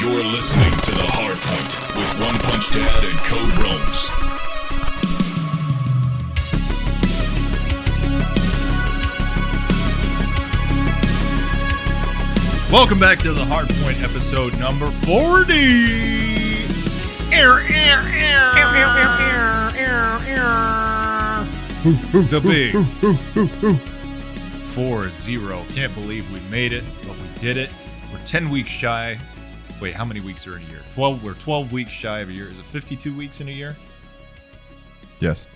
You're listening to The Hardpoint with Onexpunchxdad and Code Rome's. Welcome back to The Hardpoint, episode number 40. The big 4-0. Can't believe we made it, but we did it. We're 10 weeks shy. Wait, how many weeks are in a year? 12. We're 12 weeks shy of a year. Is it 52 weeks in a year? Yes.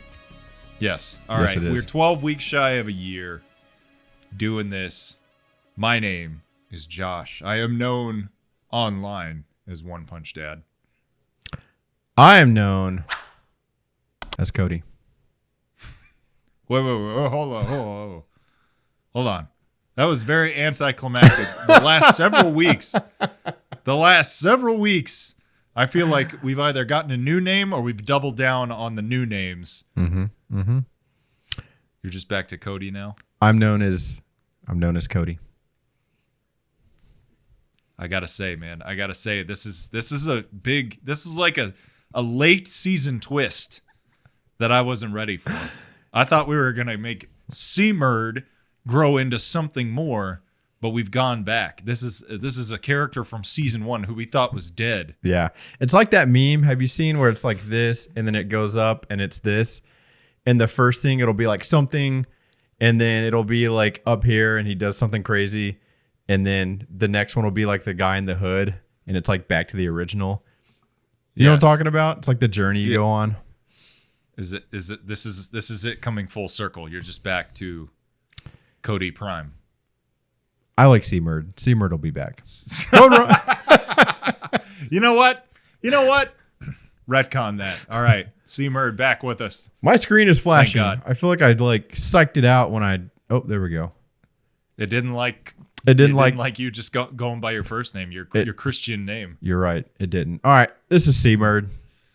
Yes. All yes, right. it is. We're 12 weeks shy of a year doing this. My name is Josh. I am known online as Onexpunchxdad. I am known as Cody. Wait, hold on. That was very anticlimactic. The last several weeks, I feel like we've either gotten a new name or we've doubled down on the new names. Mm-hmm. You're just back to Cody now? I'm known as Cody. I gotta say, man, this is like a late season twist that I wasn't ready for. I thought we were gonna make C-Murd grow into something more, but we've gone back. This is a character from season 1 who we thought was dead. Yeah. It's like that meme. Have you seen where it's like this and then it goes up and it's this? And the first thing it'll be like something, and then it'll be like up here and he does something crazy. And then the next one will be like the guy in the hood and it's like back to the original. You know what I'm talking about? It's like the journey you go on. This is it coming full circle. You're just back to Cody Prime. I like C-Murd. C-Murd will be back. You know what? Retcon that. All right. C-Murd back with us. My screen is flashing. Thank God. I feel like I like psyched it out when oh, there we go. It didn't like you just going by your first name, your Christian name. You're right. It didn't. All right. This is C-Murd.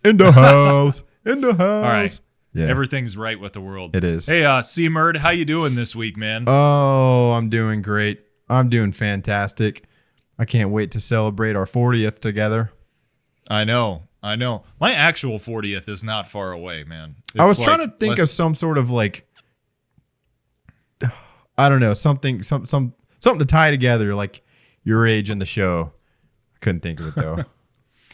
In the house. In the house. All right. Yeah. Everything's right with the world. It is. Hey, C-Murd, how you doing this week, man? Oh, I'm doing great. I'm doing fantastic. I can't wait to celebrate our 40th together. I know. My actual 40th is not far away, man. I was trying to think of some sort of like, I don't know, something to tie together, like your age and the show. I couldn't think of it though.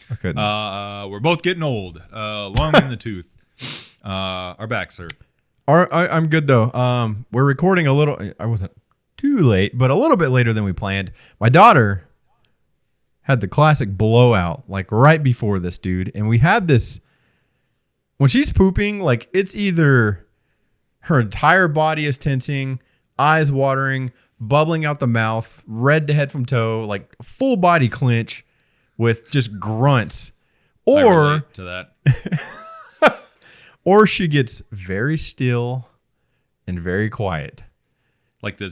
I couldn't. We're both getting old. Long in the tooth. Our backs hurt. I'm good though. We're recording a little. I wasn't too late, but a little bit later than we planned. My daughter had the classic blowout like right before this, dude, and we had this when she's pooping. Like it's either her entire body is tensing, eyes watering, bubbling out the mouth, red to head from toe, like full body clench with just grunts, I or relate to that. or she gets very still and very quiet. Like the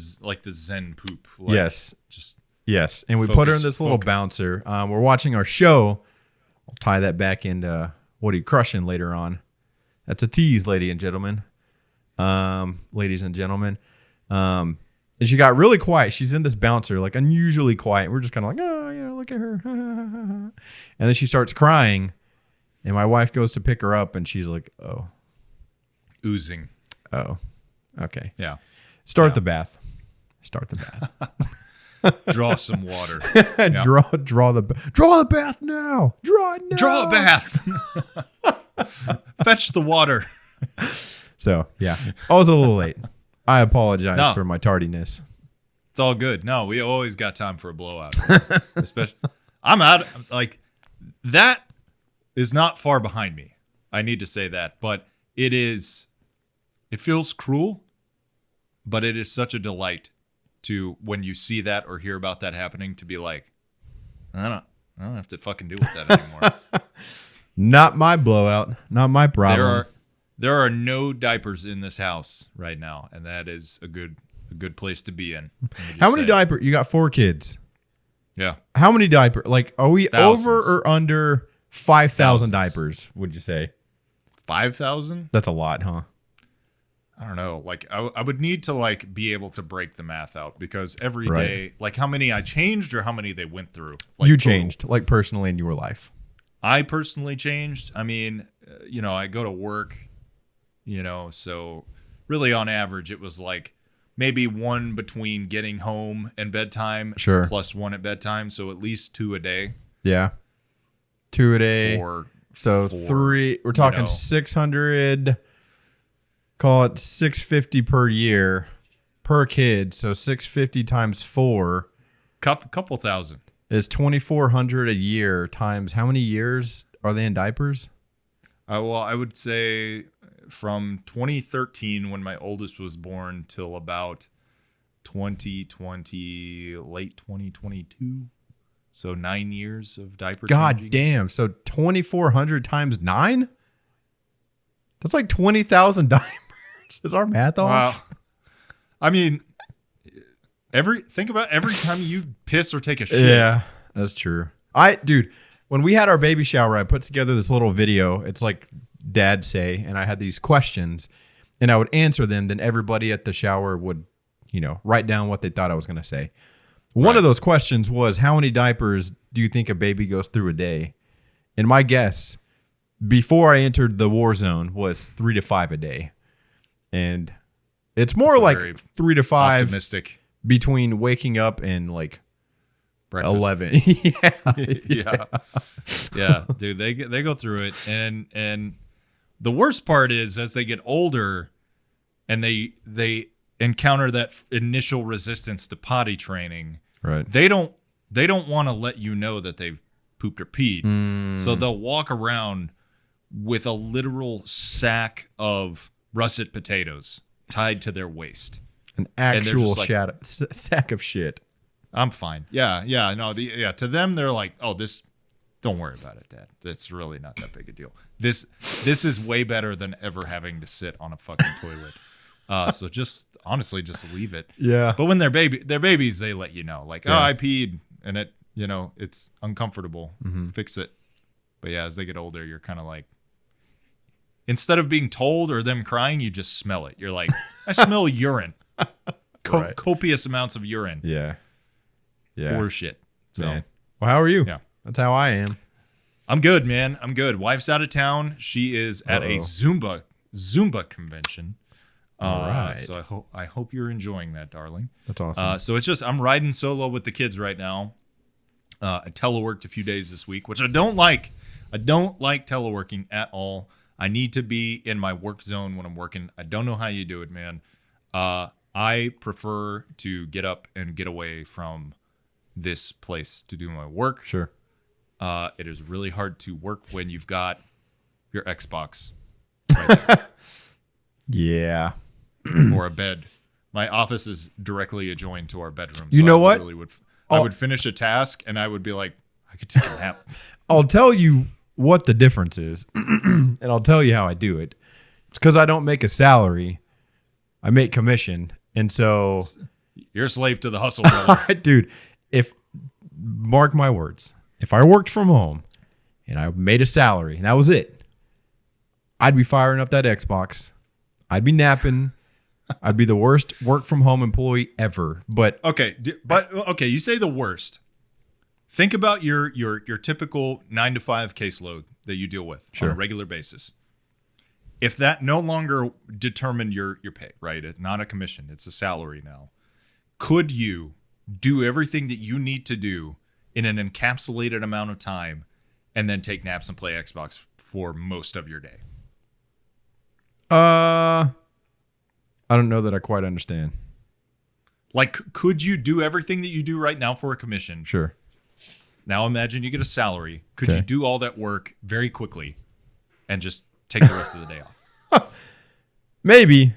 Zen poop. Yes. Just yes. And we put her in this little bouncer. We're watching our show. I'll tie that back into what are you crushing later on. That's a tease, ladies and gentlemen. And she got really quiet. She's in this bouncer, like unusually quiet. We're just kind of like, oh, yeah, look at her. And then she starts crying. And my wife goes to pick her up, and she's like, oh. Oozing. Oh, okay. Yeah. Start the bath. Draw some water. Yeah. Draw the bath now. Draw it now. Draw a bath. Fetch the water. So, yeah. I was a little late. I apologize for my tardiness. It's all good. No, we always got time for a blowout. Especially, I'm out. Like, that is not far behind me. I need to say that. But it feels cruel, but it is such a delight to, when you see that or hear about that happening, to be like, I don't have to fucking deal with that anymore. Not my blowout. Not my problem. There are no diapers in this house right now, and that is a good place to be in. How many diapers? You got 4 kids. Yeah. How many diapers? Like, are we Thousands. over or under 5,000 diapers, would you say? 5,000? That's a lot, huh? I don't know. Like I would need to like be able to break the math out because every Right. day, like how many I changed or how many they went through. Like, You total. changed, like personally in your life. I personally changed. I mean, I go to work, so really on average it was like maybe one between getting home and bedtime, Sure. plus one at bedtime, so at least 2 a day. Yeah. 2 a day. So Four, 3. We're talking 600. Call it 650 per year per kid. So 650 times 4 couple thousand. is 2,400 a year times how many years are they in diapers? Well, I would say from 2013 when my oldest was born till about 2020, late 2022. So 9 years of diaper God changing. damn. So 2,400 times 9? That's like 20,000 diapers. Is our math off? Wow. I mean, think about every time you piss or take a shit. Yeah, that's true. Dude, when we had our baby shower, I put together this little video. It's like Dad say, and I had these questions, and I would answer them. Then everybody at the shower would, write down what they thought I was going to say. One of those questions was, how many diapers do you think a baby goes through a day? And my guess, before I entered the war zone, was 3 to 5 a day. And it's more very like 3 to 5 optimistic. between waking up and like Breakfast. 11. Yeah, dude, they go through it, and the worst part is as they get older, and they encounter that initial resistance to potty training. Right. They don't want to let you know that they've pooped or peed, so they'll walk around with a literal sack of russet potatoes tied to their waist. An they're actual just like, sack of shit. I'm fine. Yeah. No. To them, they're like, oh, this. Don't worry about it, Dad. That's really not that big a deal. This is way better than ever having to sit on a fucking toilet. So just honestly, just leave it. Yeah. But when they're babies, they let you know, like, oh, I peed, and it's uncomfortable. Fix it. But yeah, as they get older, you're kind of like, instead of being told or them crying, you just smell it. You're like, I smell urine. Right. Copious amounts of urine. Yeah. Yeah. Or shit. So, Man. Well, how are you? Yeah. That's how I am. I'm good, man. I'm good. Wife's out of town. She is at a Zumba convention. All right. So I hope you're enjoying that, darling. That's awesome. So it's just I'm riding solo with the kids right now. I teleworked a few days this week, which I don't like. I don't like teleworking at all. I need to be in my work zone when I'm working. I don't know how you do it, man. I prefer to get up and get away from this place to do my work. Sure. It is really hard to work when you've got your Xbox right there, Yeah. or a bed. My office is directly adjoined to our bedroom. You know what? I would finish a task and I would be like, I could take a nap. I'll tell you what the difference is, and I'll tell you how I do it. It's because I don't make a salary. I make commission. And so, You're a slave to the hustle, brother. dude, mark my words, if I worked from home and I made a salary and that was it, I'd be firing up that Xbox. I'd be napping. I'd be the worst work from home employee ever. But Okay, you say the worst. Think about your typical 9 to 5 caseload that you deal with on a regular basis. If that no longer determined your pay, right? It's not a commission, it's a salary now. Could you do everything that you need to do in an encapsulated amount of time and then take naps and play Xbox for most of your day? I don't know that I quite understand. Like, could you do everything that you do right now for a commission? Sure. Now imagine you get a salary. Could Okay. you do all that work very quickly and just take the rest of the day off? Maybe.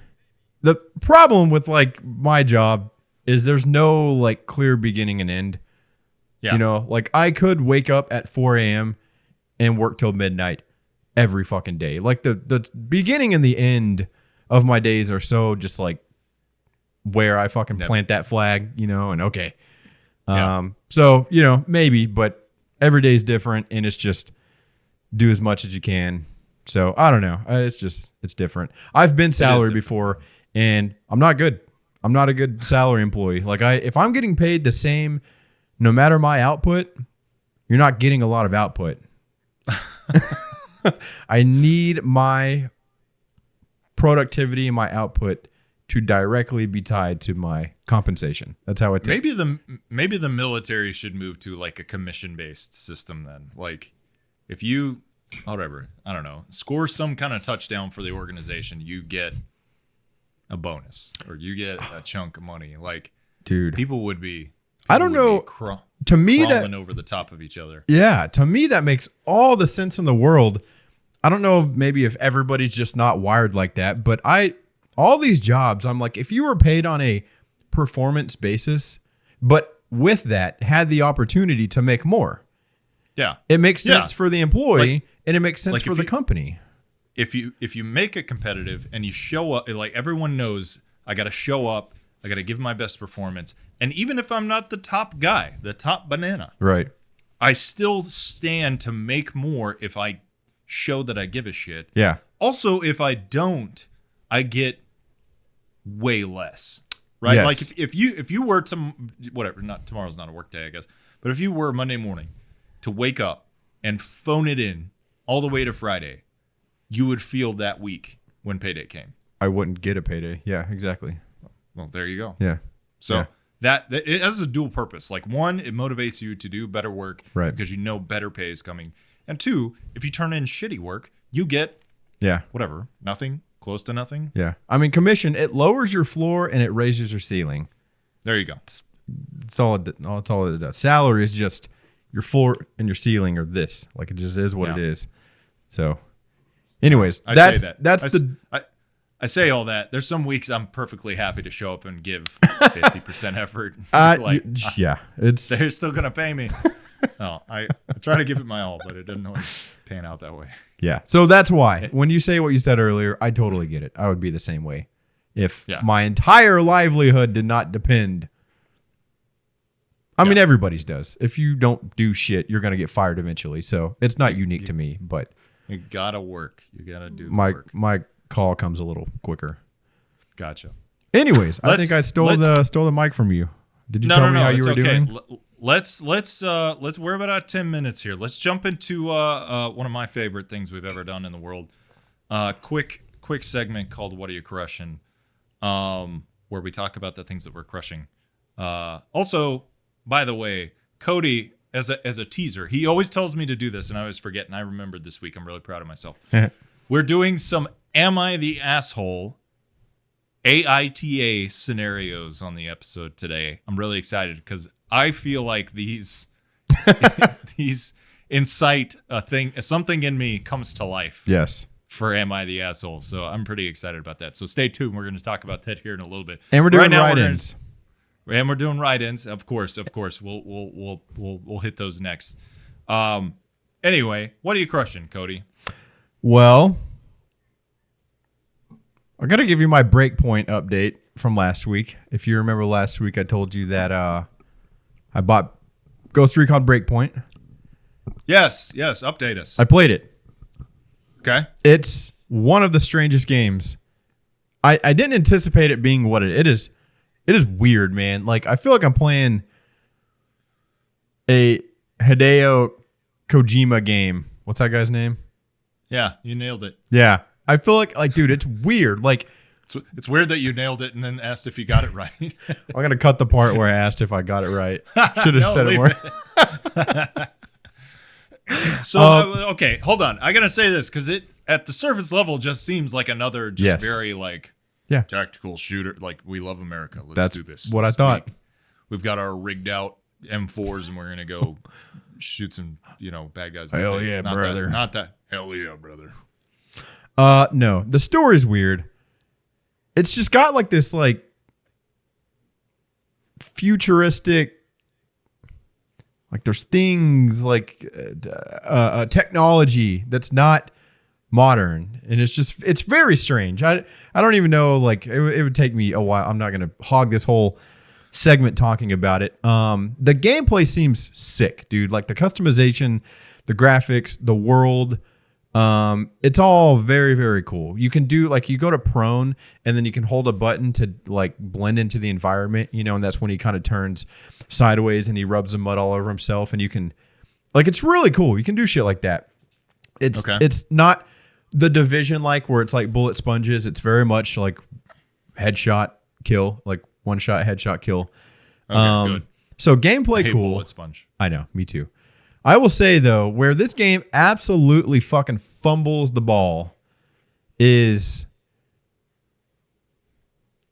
The problem with like my job is there's no like clear beginning and end. Yeah. Like I could wake up at 4 a.m. and work till midnight every fucking day. Like the beginning and the end of my days are so just like where I fucking plant that flag, and okay. Yeah. So, maybe, but every day's different and it's just do as much as you can. So I don't know. It's different. I've been salary before and I'm not good. I'm not a good salary employee. Like if I'm getting paid the same, no matter my output, you're not getting a lot of output. I need my productivity and my output to directly be tied to my compensation. That's how it takes. Maybe the military should move to like a commission-based system then. Like if you, whatever, I don't know, score some kind of touchdown for the organization, you get a bonus or you get a chunk of money. Like, dude, people would be. I don't know. To me, crawling over the top of each other. Yeah, to me that makes all the sense in the world. I don't know maybe if everybody's just not wired like that, but all these jobs, I'm like, if you were paid on a performance basis, but with that had the opportunity to make more. Yeah. It makes sense for the employee and it makes sense like for the company. If you make it competitive and you show up, like everyone knows I got to show up, I got to give my best performance. And even if I'm not the top guy, the top banana, right, I still stand to make more if I show that I give a shit. Yeah. Also, if I don't, I get way less. Right? Yes. Like if you were to whatever, not tomorrow's not a work day, I guess. But if you were Monday morning to wake up and phone it in all the way to Friday, you would feel that week when payday came. I wouldn't get a payday. Yeah, exactly. Well, there you go. Yeah. So that it has a dual purpose. Like one, it motivates you to do better work because you know better pay is coming. And two, if you turn in shitty work, you get whatever, nothing, close to nothing. Yeah. I mean, commission, it lowers your floor and it raises your ceiling. There you go. That's all it does. Salary is just your floor and your ceiling are this. Like it just is what it is. So anyways, I say all that. There's some weeks I'm perfectly happy to show up and give 50% effort. They're still gonna pay me. No, I try to give it my all, but it doesn't always pan out that way. Yeah. So that's why when you say what you said earlier, I totally get it. I would be the same way. If my entire livelihood did not depend. I mean, everybody's does. If you don't do shit, you're going to get fired eventually. So it's not unique to me, but you got to work. You got to do the work. My call comes a little quicker. Gotcha. Anyways, I think I stole the mic from you. Did you tell me how you were doing? Let's we're about 10 minutes here. Let's jump into one of my favorite things we've ever done in the world. Quick segment called "What Are You Crushing?" Where we talk about the things that we're crushing. Also, by the way, Cody, as a teaser, he always tells me to do this, and I always forget. And I remembered this week. I'm really proud of myself. We're doing some "Am I the Asshole?" AITA scenarios on the episode today. I'm really excited because I feel like these incite something in me comes to life. Yes. For Am I the Asshole? So I'm pretty excited about that. So stay tuned. We're going to talk about that here in a little bit. And we're doing write-ins. And we're doing write-ins. Of course. We'll hit those next. Anyway, what are you crushing, Cody? Well, I got to give you my breakpoint update from last week. If you remember last week, I told you that I bought Ghost Recon Breakpoint. Yes. Update us. I played it. Okay. It's one of the strangest games. I didn't anticipate it being what it is. It is weird, man. Like, I feel like I'm playing a Hideo Kojima game. What's that guy's name? Yeah, you nailed it. Yeah. I feel like, dude, it's weird. Like, it's weird that you nailed it and then asked if you got it right. I'm going to cut the part where I asked if I got it right. Should have said it more. So, okay, hold on. I got to say this because it, at the surface level, just seems like another very, tactical shooter. Like, we love America. Let's do this. What I thought. We've got our rigged out M4s and we're going to go shoot some, bad guys in the face. Yeah, brother. Not that. Hell yeah, brother. No, the story's weird. It's just got like this futuristic, like there's things like technology that's not modern, and it's very strange. I don't even know, like it would take me a while. I'm not gonna hog this whole segment talking about it. The gameplay seems sick, dude. Like the customization, the graphics, the world. It's all very, very cool. You can do like you go to prone and then you can hold a button to like blend into the environment, and that's when he kind of turns sideways and he rubs the mud all over himself, and you can like it's really cool. You can do shit like that. It's not the Division like where it's like bullet sponges. It's very much like headshot kill, like one shot headshot kill. Okay, good. So gameplay I hate cool. bullet sponge. I know, me too. I will say though, where this game absolutely fucking fumbles the ball is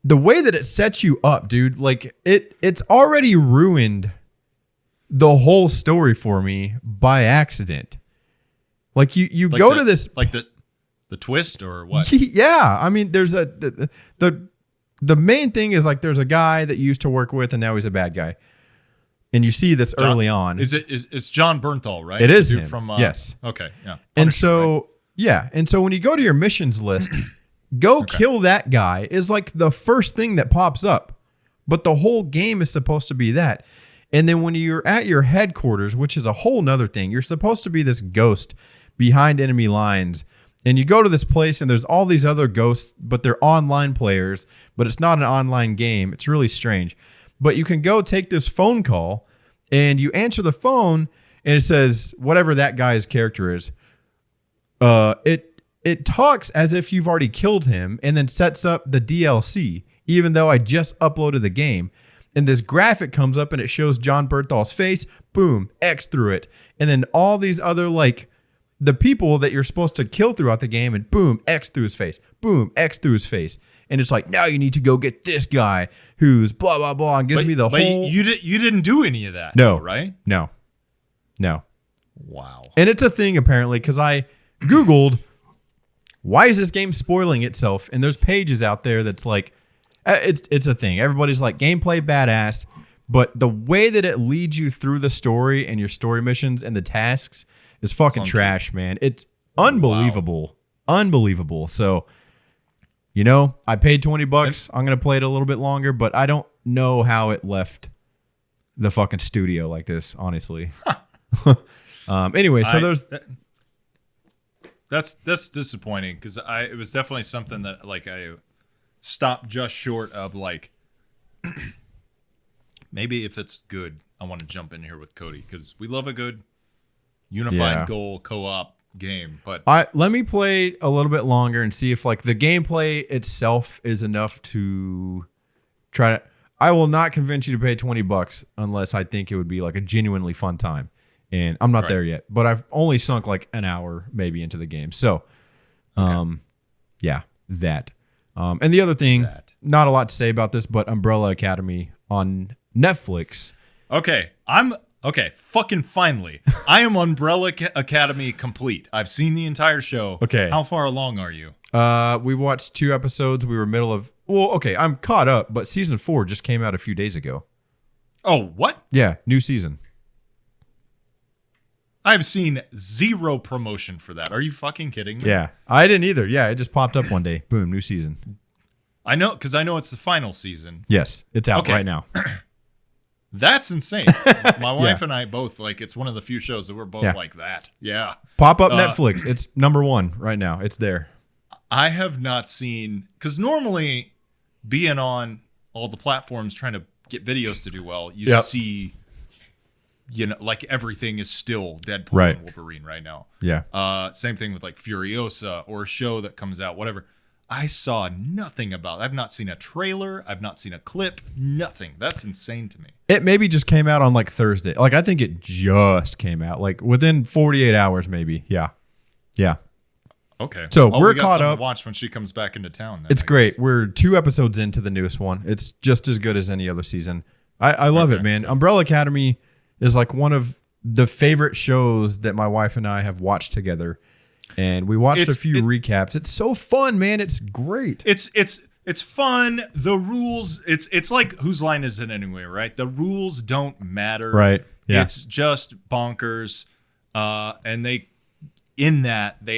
the way that it sets you up, dude. Like it's already ruined the whole story for me by accident. Like you like go to this like the twist or what? Yeah, I mean, there's the main thing is like there's a guy that you used to work with and now he's a bad guy. And you see this early on. It's John Bernthal, right? It is him. From yes. Okay, yeah. And Punisher, so right? yeah, and so when you go to your missions list, go kill that guy is like the first thing that pops up. But the whole game is supposed to be that. And then when you're at your headquarters, which is a whole nother thing, you're supposed to be this ghost behind enemy lines. And you go to this place and there's all these other ghosts, but they're online players, but it's not an online game. It's really strange. But you can go take this phone call and you answer the phone and it says whatever that guy's character is. It talks as if you've already killed him and then sets up the DLC, even though I just uploaded the game. And this graphic comes up and it shows John Berthal's face. Boom, X through it. And then all these other like the people that you're supposed to kill throughout the game and boom, X through his face. Boom, X through his face. And it's like, now you need to go get this guy who's blah, blah, blah, and gives me the whole... You didn't do any of that, no, right? No. Wow. And it's a thing, apparently, because I Googled, why is this game spoiling itself? And there's pages out there that's like, it's a thing. Everybody's like, gameplay badass, but the way that it leads you through the story and your story missions and the tasks is fucking trash, man. It's unbelievable. Wow. Unbelievable. So... I paid $20. I'm going to play it a little bit longer, but I don't know how it left the fucking studio like this, honestly. Anyway, so that's disappointing because it was definitely something that like I stopped just short of like maybe if it's good, I want to jump in here with Cody because we love a good unified goal co-op game, but let me play a little bit longer and see if like the gameplay itself is enough to try to. I will not convince you to pay $20 unless I think it would be like a genuinely fun time, and I'm not there yet. But I've only sunk like an hour maybe into the game, so yeah, that. And the other thing, not a lot to say about this, but Umbrella Academy on Netflix. Okay, fucking finally. I am Umbrella Academy complete. I've seen the entire show. Okay. How far along are you? We've watched 2 episodes. We were middle of... Well, okay, I'm caught up, but season 4 just came out a few days ago. Oh, what? Yeah, new season. I've seen 0 promotion for that. Are you fucking kidding me? Yeah, I didn't either. Yeah, it just popped up one day. Boom, new season. I know, because I know it's the final season. Yes, it's out right now. That's insane. My wife and I both, like, it's one of the few shows that we're both like that. Yeah. Pop up Netflix. It's #1 right now. It's there. I have not seen, because normally being on all the platforms trying to get videos to do well, you see, like everything is still Deadpool and Wolverine right now. Yeah. Same thing with like Furiosa or a show that comes out, whatever. I saw nothing about it. I've not seen a trailer. I've not seen a clip. Nothing. That's insane to me. It maybe just came out on like Thursday. Like I think it just came out like within 48 hours maybe. Yeah. Yeah. Okay. So we're we got caught up. To watch when she comes back into town. Then, it's great. We're 2 episodes into the newest one. It's just as good as any other season. I love it, man. Umbrella Academy is like one of the favorite shows that my wife and I have watched together. And we watched a few recaps. It's so fun, man. It's great. It's fun. The rules, it's like whose line is it anyway, right? The rules don't matter. Right. Yeah. It's just bonkers. And they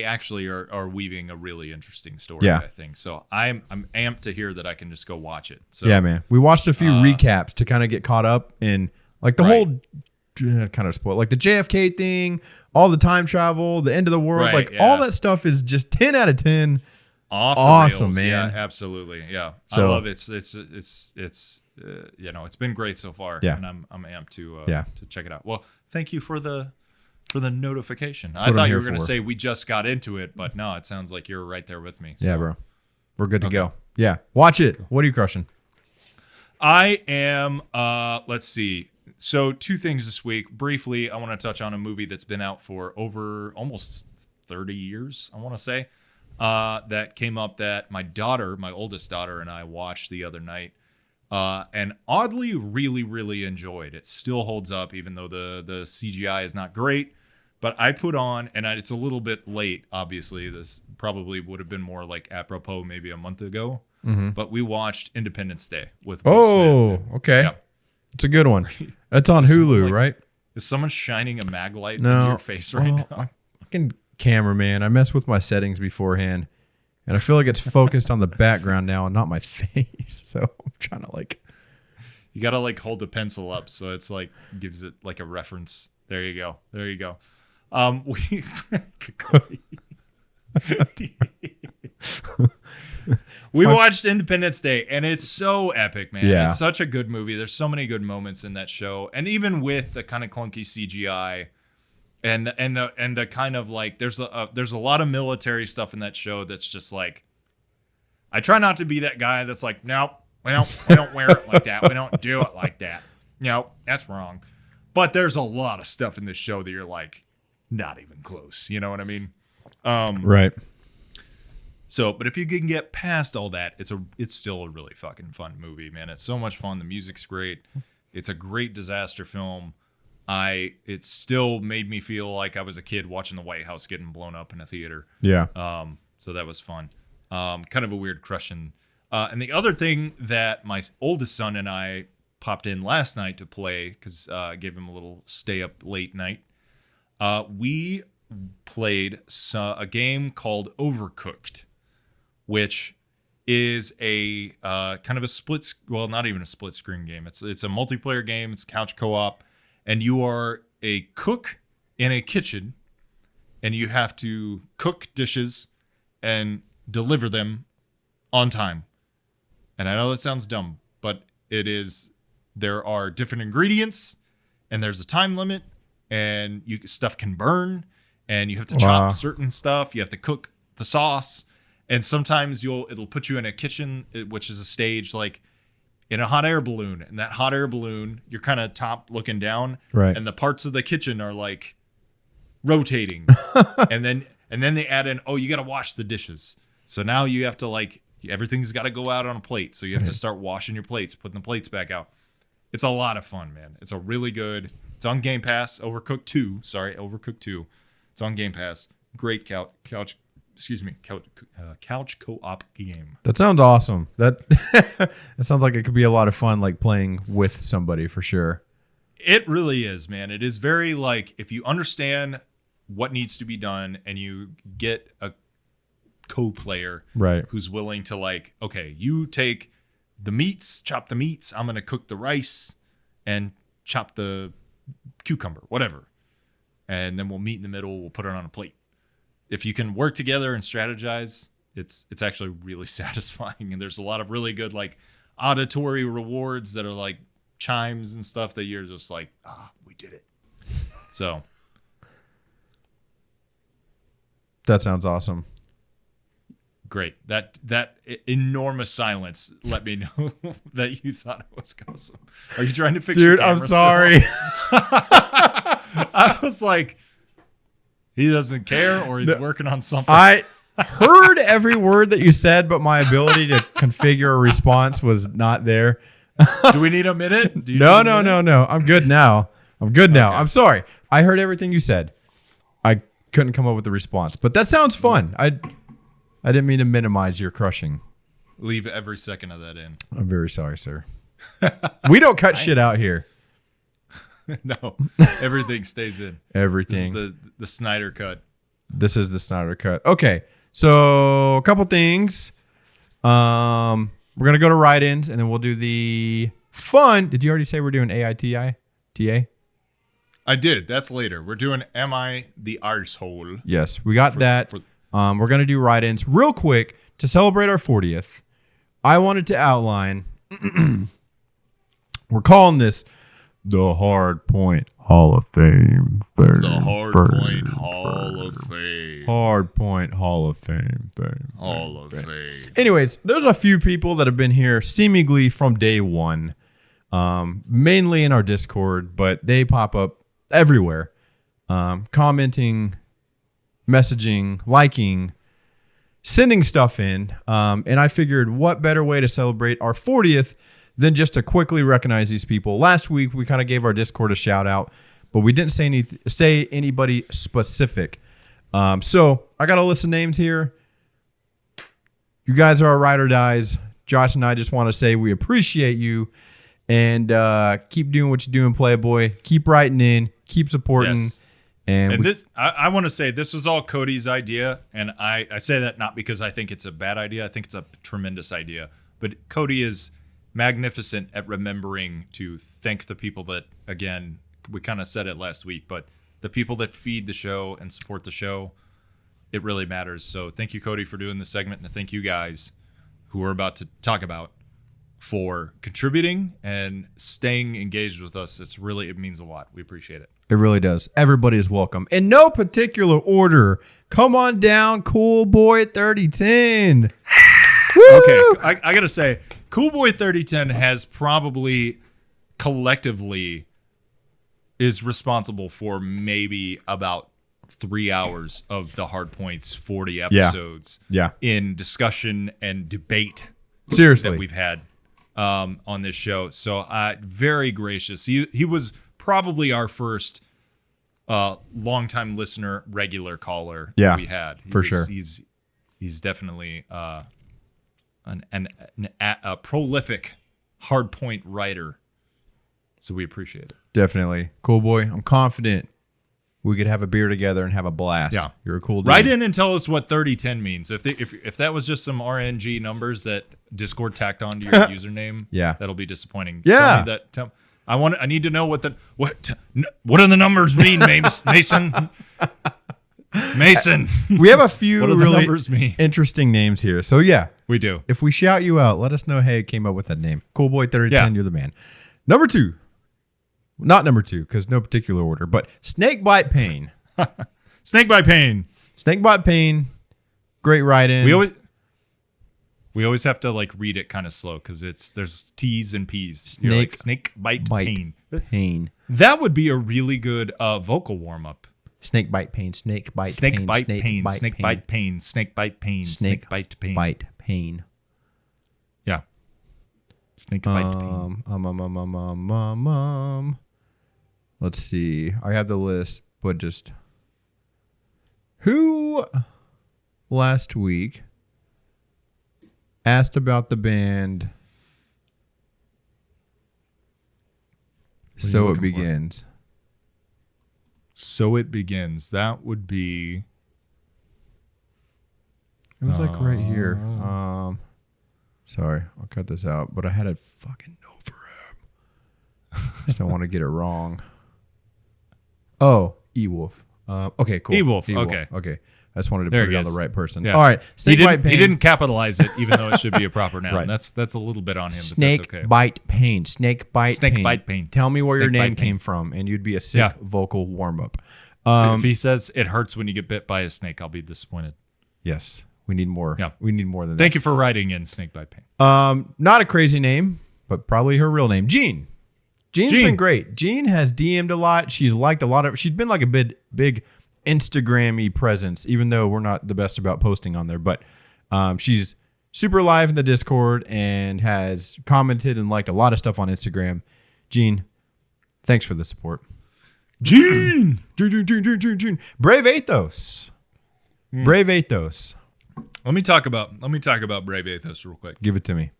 actually are weaving a really interesting story, I think. So I'm amped to hear that I can just go watch it. So yeah, man. We watched a few recaps to kind of get caught up in like the whole kind of spoil, like the JFK thing, all the time travel, the end of the world, Right, like yeah. all that stuff is just 10 out of 10. Off the Awesome, rails. man. Yeah, absolutely. Yeah, So- I love it. It's it's been great so far. Yeah. and I'm amped to Yeah. check it out. Well, thank you for the notification. I what thought I'm you here were going to for. say we just got into it, but no, it sounds like you're right there with me. So. Yeah, bro. We're good to go. Yeah. Watch it. What are you crushing? I am, let's see. So 2 things this week. Briefly, I want to touch on a movie that's been out for over almost 30 years, I want to say, that came up that my oldest daughter, and I watched the other night, and oddly really, really enjoyed. It still holds up, even though the CGI is not great. But I put on, and it's a little bit late, obviously. This probably would have been more like apropos maybe a month ago. But we watched Independence Day with Will Smith. Okay. Yeah. It's a good one. That's on Someone Hulu, like- right? Is someone shining a mag light No. in your face right Well, now? my fucking cameraman. I messed with my settings beforehand, and I feel like it's focused on the background now and not my face. So I'm trying to like. You gotta like hold the pencil up so it's like gives it like a reference. There you go. There you go. We watched Independence Day, and it's so epic, man. Yeah. It's such a good movie. There's so many good moments in that show, and even with the kind of clunky CGI, and the kind of like there's a lot of military stuff in that show that's just like, I try not to be that guy that's like, no, we don't wear it like that. We don't do it like that. No, that's wrong. But there's a lot of stuff in this show that you're like, not even close. You know what I mean? Right. So, but if you can get past all that, it's still a really fucking fun movie, man. It's so much fun. The music's great. It's a great disaster film. It still made me feel like I was a kid watching the White House getting blown up in a theater. Yeah. So that was fun. Kind of a weird crushing. And the other thing that my oldest son and I popped in last night to play, because I gave him a little stay up late night. We played a game called Overcooked, which is a kind of a not even a split screen game. It's a multiplayer game. It's couch co-op, and you are a cook in a kitchen, and you have to cook dishes and deliver them on time. And I know that sounds dumb, but it is. There are different ingredients, and there's a time limit, and stuff can burn, and you have to chop certain stuff. You have to cook the sauce, and sometimes it'll put you in a kitchen, which is a stage like in a hot air balloon, and that hot air balloon, you're kind of top looking down, Right. and the parts of the kitchen are like rotating, and then they add in, oh, you got to wash the dishes. So now you have to like everything's got to go out on a plate, so you have to start washing your plates, putting the plates back out. It's a lot of fun, man. It's a really good. It's on Game Pass. Overcooked 2. It's on Game Pass. Great couch co-op game. That sounds awesome. That sounds like it could be a lot of fun, like playing with somebody for sure. It really is, man. It is very like if you understand what needs to be done and you get a co-player Right. who's willing to like, okay, you take the meats, chop the meats. I'm going to cook the rice and chop the cucumber, whatever. And then we'll meet in the middle. We'll put it on a plate. If you can work together and strategize, it's actually really satisfying. And there's a lot of really good like auditory rewards that are like chimes and stuff that you're just like, we did it. So That sounds awesome. great. That enormous silence let me know that you thought it was awesome. Are you trying to fix your Dude, I'm camera still? sorry. I was like, he doesn't care or he's working on something. I heard every word that you said, but my ability to configure a response was not there. Do we need a minute? Do you No. need a minute? I'm good now. Okay. I'm sorry. I heard everything you said. I couldn't come up with a response, but that sounds fun. I didn't mean to minimize your crushing. Leave every second of that in. I'm very sorry, sir. We don't cut shit out here. No, everything stays in. Everything. This is the Snyder cut. This is the Snyder cut. Okay, so a couple things. We're gonna go to write-ins, and then we'll do the fun. Did you already say we're doing AITA? TA? I did. That's later. We're doing Am I the Arsehole? Yes, we got that. We're going to do write-ins real quick to celebrate our 40th. I wanted to outline, we're calling this the Hardpoint Hall of Fame. The Hardpoint Hall of Fame. Hardpoint Hall of Fame. Hall of Fame. Anyways, there's a few people that have been here seemingly from day one, mainly in our Discord, but they pop up everywhere, commenting, messaging, liking, sending stuff in. And I figured what better way to celebrate our 40th than just to quickly recognize these people. Last week, we kind of gave our Discord a shout out, but we didn't say anybody specific. So I got a list of names here. You guys are our ride or dies. Josh and I just want to say we appreciate you, and keep doing what you're doing, Playboy. Keep writing in, keep supporting. Yes. And this, I want to say this was all Cody's idea, and I say that not because I think it's a bad idea. I think it's a tremendous idea. But Cody is magnificent at remembering to thank the people that, again, we kind of said it last week, but the people that feed the show and support the show, it really matters. So thank you, Cody, for doing this segment, and thank you guys who we're about to talk about for contributing and staying engaged with us. It means a lot. We appreciate it. It really does. Everybody is welcome. In no particular order. Come on down, Cool Boy 3010. Okay, I got to say, Cool Boy 3010 has probably collectively is responsible for maybe about 3 hours of the Hardpoint's 40 episodes in discussion and debate Seriously that we've had on this show. So very gracious. He was probably our first longtime listener, regular caller that we had. Sure. He's definitely a prolific Hardpoint writer. So we appreciate it. Definitely. Cool Boy, I'm confident we could have a beer together and have a blast. Yeah. You're a cool dude. Write in and tell us what 3010 means. If that was just some RNG numbers that Discord tacked onto your username, that'll be disappointing. Yeah. Tell me that. I need to know what do the numbers mean, Mason? Mason. We have a few What do the really numbers mean? interesting names here. So yeah, we do. If we shout you out, let us know, hey, came up with that name. Cool Boy 3010, you're the man. Number 2. Not number 2, because no particular order, but Snakebite Pain. Snakebite Pain. Snakebite Pain. Great write-in. We always have to like read it kind of slow because there's T's and P's. Snakebite Pain. That would be a really good vocal warm-up. Snakebite Pain. Snakebite Pain. Snakebite Pain. Snakebite Pain. Snakebite Pain. Bite Pain. Yeah. Snakebite Pain. Let's see. I have the list, but just who last week asked about the band So It Begins. So It Begins. That would be. It was like right here. Sorry, I'll cut this out, but I had a fucking note for him. Just don't want to get it wrong. Oh, E-Wolf. Okay, cool. E-Wolf. Okay. I just wanted to put it on the right person. Yeah. All right. He didn't capitalize it, even though it should be a proper noun. Right. That's a little bit on him, but that's okay. Bite Pain. Snakebite Pain. Tell me where your name Snakebite Pain. came from, and you'd be a sick vocal warm-up. If he says it hurts when you get bit by a snake, I'll be disappointed. Yes. We need more. Yeah. We need more than Thank you for writing in Snakebite Pain. Not a crazy name, but probably her real name. Jean. Jean's been great. Jean has DM'd a lot. She's liked a lot of. She's been like a big Instagram-y presence, even though we're not the best about posting on there. But she's super live in the Discord and has commented and liked a lot of stuff on Instagram. Jean, thanks for the support. Jean. Brave Athos. Brave Athos. Let me talk about Brave Athos real quick. Give it to me.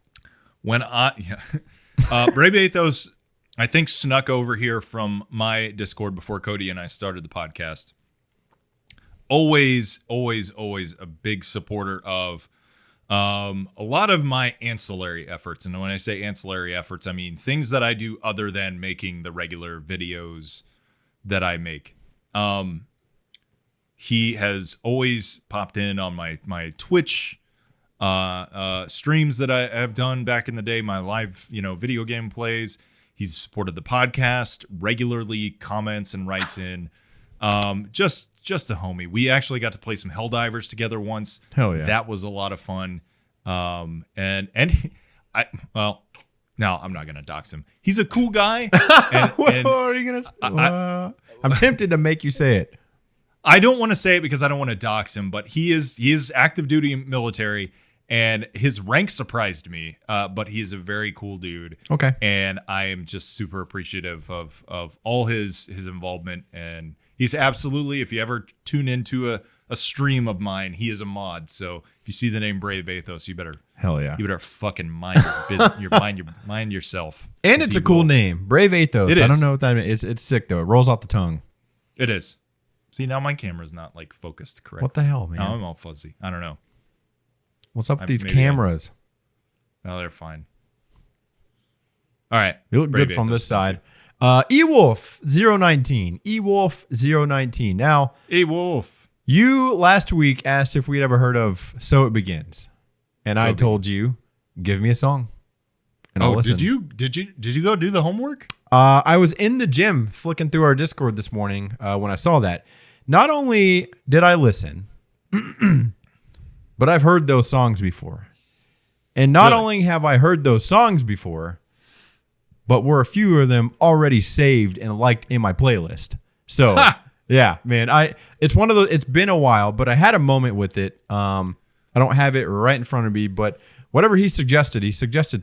Brave Athos, I think, snuck over here from my Discord before Cody and I started the podcast. Always a big supporter of a lot of my ancillary efforts. And when I say ancillary efforts, I mean things that I do other than making the regular videos, that I make. He has always popped in on my Twitch streams that I have done back in the day, my live, video game plays. He's supported the podcast regularly, comments and writes in. Just a homie. We actually got to play some Helldivers together once. Hell yeah. That was a lot of fun. Now I'm not gonna dox him. He's a cool guy. What are you gonna say? I'm tempted to make you say it. I don't want to say it because I don't want to dox him, but he is active duty military, and his rank surprised me. But he's a very cool dude. Okay. And I am just super appreciative of all his involvement. And he's absolutely, if you ever tune into a stream of mine, he is a mod. So if you see the name Brave Athos, you better fucking mind your business. Mind yourself. And it's a cool name, Brave Athos. It I don't is. know what that means. It's sick though. It rolls off the tongue. It is. See, now my camera's not like focused correct. What the hell, man? Now I'm all fuzzy. I don't know. What's up with these maybe cameras? Oh, they're fine. All right. You look Brave good from Athos, this side. Ewolf019. Ewolf019. Now, Ewolf. you last week asked if we'd ever heard of So It Begins. And I told you, give me a song. And I'll listen. did you go do the homework? I was in the gym flicking through our Discord this morning when I saw that. Not only did I listen, but I've heard those songs before. And not only have I heard those songs before, but were a few of them already saved and liked in my playlist. So, yeah, man, it's one of those. It's been a while, but I had a moment with it. I don't have it right in front of me, but whatever he suggested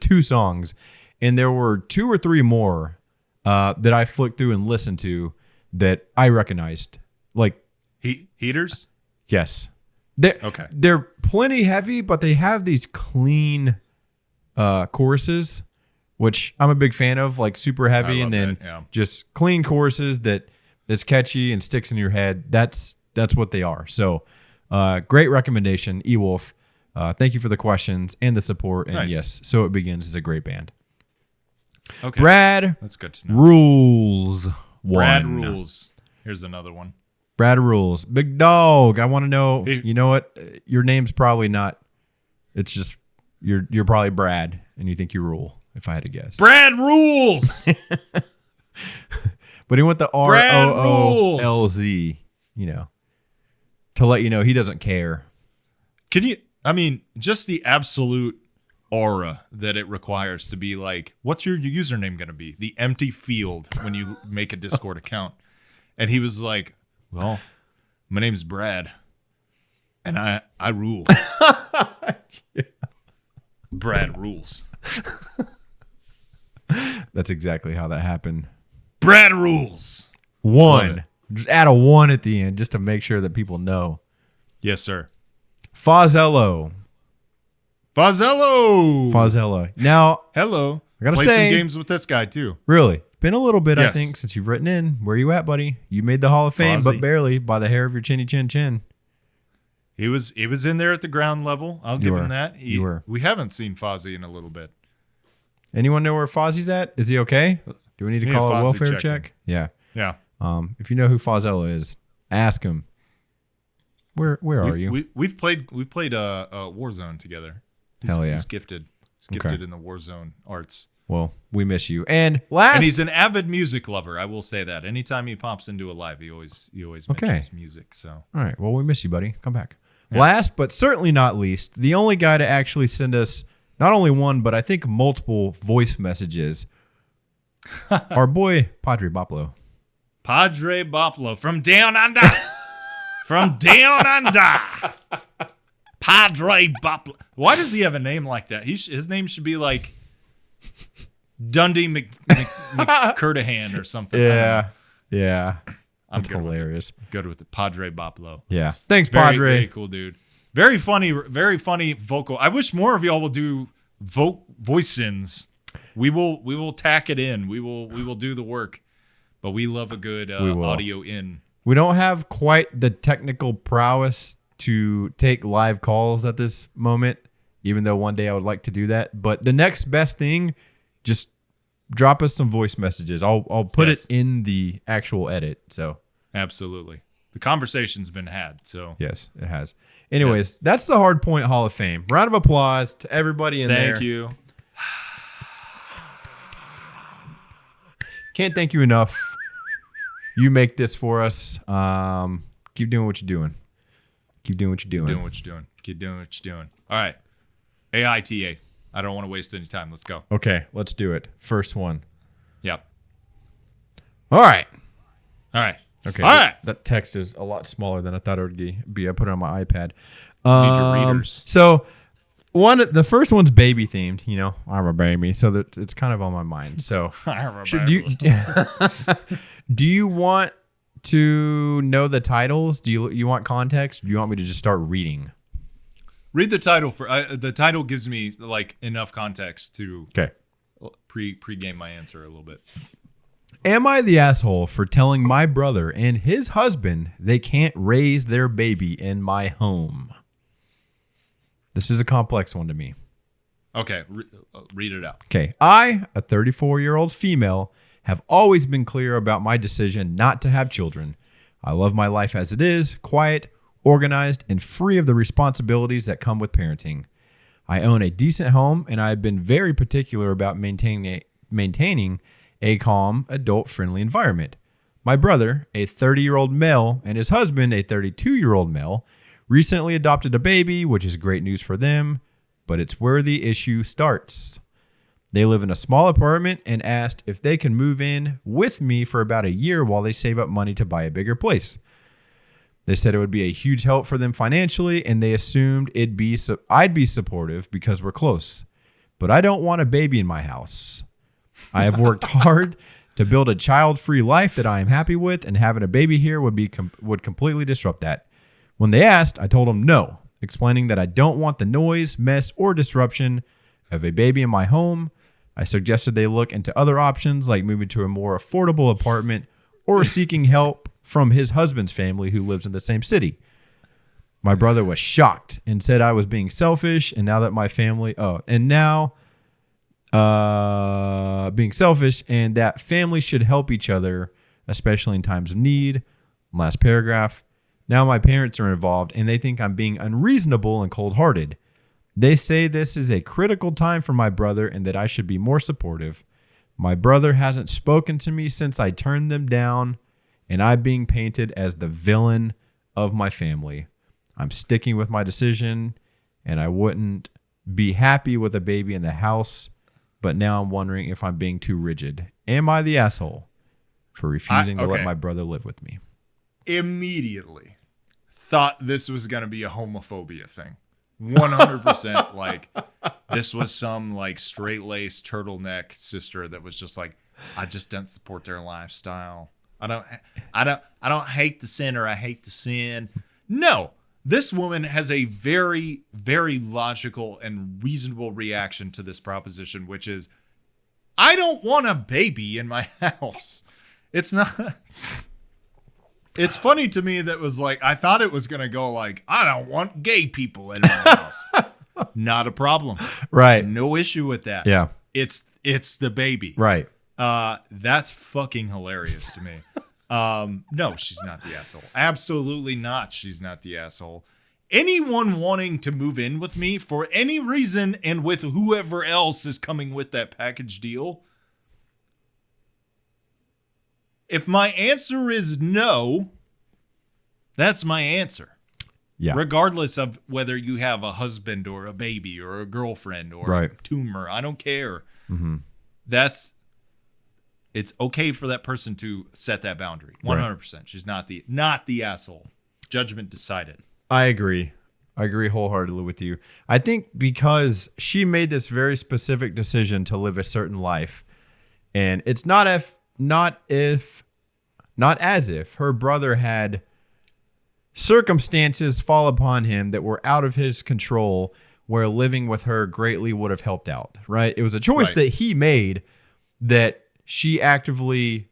2 songs, and there were 2 or 3 more that I flicked through and listened to that I recognized. Like Heaters? Yes. Okay. They're plenty heavy, but they have these clean choruses, which I'm a big fan of, like super heavy and then just clean choruses that's catchy and sticks in your head. That's what they are. So great recommendation, Ewolf. Thank you for the questions and the support. And yes, So It Begins is a great band. Okay. Brad, that's good to know. Rules. Brad Rules. Here's another one. Brad Rules. Big dog. I want to know, you know what? Your name's probably not. It's just you're probably Brad and you think you rule, if I had to guess. Brad Rules. But he went the ROOLZ, to let you know he doesn't care. Just the absolute aura that it requires to be like, what's your username going to be? The empty field when you make a Discord account. And he was like, well, my name's Brad and I rule. Yeah. Brad rules. That's exactly how that happened. Brad rules. 1. Just add a 1 at the end just to make sure that people know. Yes, sir. Fazello. Now, hello. I gotta played say, some games with this guy too. Really, been a little bit, Yes. I think, since you've written in. Where you at, buddy? You made the Hall of Fame, but barely by the hair of your chinny chin chin. He was in there at the ground level. I'll give him that. You were. We haven't seen Fozzie in a little bit. Anyone know where Fozzie's at? Is he okay? Do we need to call a welfare check? Yeah. Yeah. If you know who Fazello is, ask him. Where are you? We've played Warzone together. Hell yeah. He's gifted. He's gifted in the Warzone arts. Well, we miss you. And he's an avid music lover. I will say that. Anytime he pops into a live, he always mentions music. So all right. Well, we miss you, buddy. Come back. Yeah. Last but certainly not least, the only guy to actually send us not only one, but I think multiple voice messages. Our boy Padre Boplo. Padre Boplo from down under. From down under. Padre Boplo. Why does he have a name like that? His name should be like Dundee McCurdahan or something. Yeah. That's hilarious. Good with it. Padre Boplo. Yeah. Thanks, Padre. Very cool dude. Very funny vocal. I wish more of y'all will do voice-ins. We will tack it in. We will do the work. But we love a good audio in. We don't have quite the technical prowess to take live calls at this moment, even though one day I would like to do that. But the next best thing, just drop us some voice messages. I'll put Yes. it in the actual edit. So Absolutely. The conversation's been had. So yes, it has. Anyways, Yes. that's the Hardpoint Hall of Fame. Round of applause to everybody in there. thank you. Can't thank you enough. You make this for us. Keep doing what you're doing. Keep doing what you're doing. Doing what you're doing. Keep doing what you're doing. All right. AITA. I don't want to waste any time. Let's go. Okay, let's do it. First one. Yep. All right. All right. Okay. All right. That text is a lot smaller than I thought it would be. I put it on my iPad. Need your readers. So the first one's baby themed. You know, I'm a baby, so that it's kind of on my mind. So do you want to know the titles? Do you want context? Or do you want me to just start reading? Read the title for the title gives me like enough context to Okay. pre-game my answer a little bit. Am I the asshole for telling my brother and his husband they can't raise their baby in my home? This is a complex one to me. Okay, read it out. Okay. I, a 34-year-old female, have always been clear about my decision not to have children. I love my life as it is, quiet, organized, and free of the responsibilities that come with parenting. I own a decent home, and I have been very particular about maintaining a calm, adult-friendly environment. My brother, a 30-year-old male, and his husband, a 32-year-old male, recently adopted a baby, which is great news for them, but it's where the issue starts. They live in a small apartment and asked if they can move in with me for about a year while they save up money to buy a bigger place. They said it would be a huge help for them financially, and they assumed I'd be supportive because we're close. But I don't want a baby in my house. I have worked hard to build a child-free life that I am happy with, and having a baby here would completely disrupt that. When they asked, I told them no, explaining that I don't want the noise, mess, or disruption of a baby in my home. I suggested they look into other options like moving to a more affordable apartment or seeking help from his husband's family who lives in the same city. My brother was shocked and said I was being selfish, and now that my family being selfish and that family should help each other, especially in times of need. Last paragraph. Now my parents are involved and they think I'm being unreasonable and cold-hearted. They say this is a critical time for my brother and that I should be more supportive. My brother hasn't spoken to me since I turned them down, and I'm being painted as the villain of my family. I'm sticking with my decision, and I wouldn't be happy with a baby in the house, but now I'm wondering if I'm being too rigid. Am I the asshole for refusing to let my brother live with me? Immediately thought this was going to be a homophobia thing. 100% like this was some like straight-laced turtleneck sister that was just like, I just don't support their lifestyle. I don't hate the sinner. I hate the sin. No, this woman has a very, very logical and reasonable reaction to this proposition, which is, I don't want a baby in my house. It's not. It's funny to me that was like, I thought it was going to go like, I don't want gay people in my house. Not a problem. Right. No issue with that. Yeah. It's the baby. Right. That's fucking hilarious to me. No, she's not the asshole. Absolutely not. She's not the asshole. Anyone wanting to move in with me for any reason and with whoever else is coming with that package deal, if my answer is no, that's my answer. Yeah. Regardless of whether you have a husband or a baby or a girlfriend or a tumor, I don't care. Mm-hmm. It's okay for that person to set that boundary. 100%. She's not the asshole. Judgment decided. I agree wholeheartedly with you. I think because she made this very specific decision to live a certain life, and it's not as if her brother had circumstances fall upon him that were out of his control where living with her greatly would have helped out, right? It was a choice that he made that she actively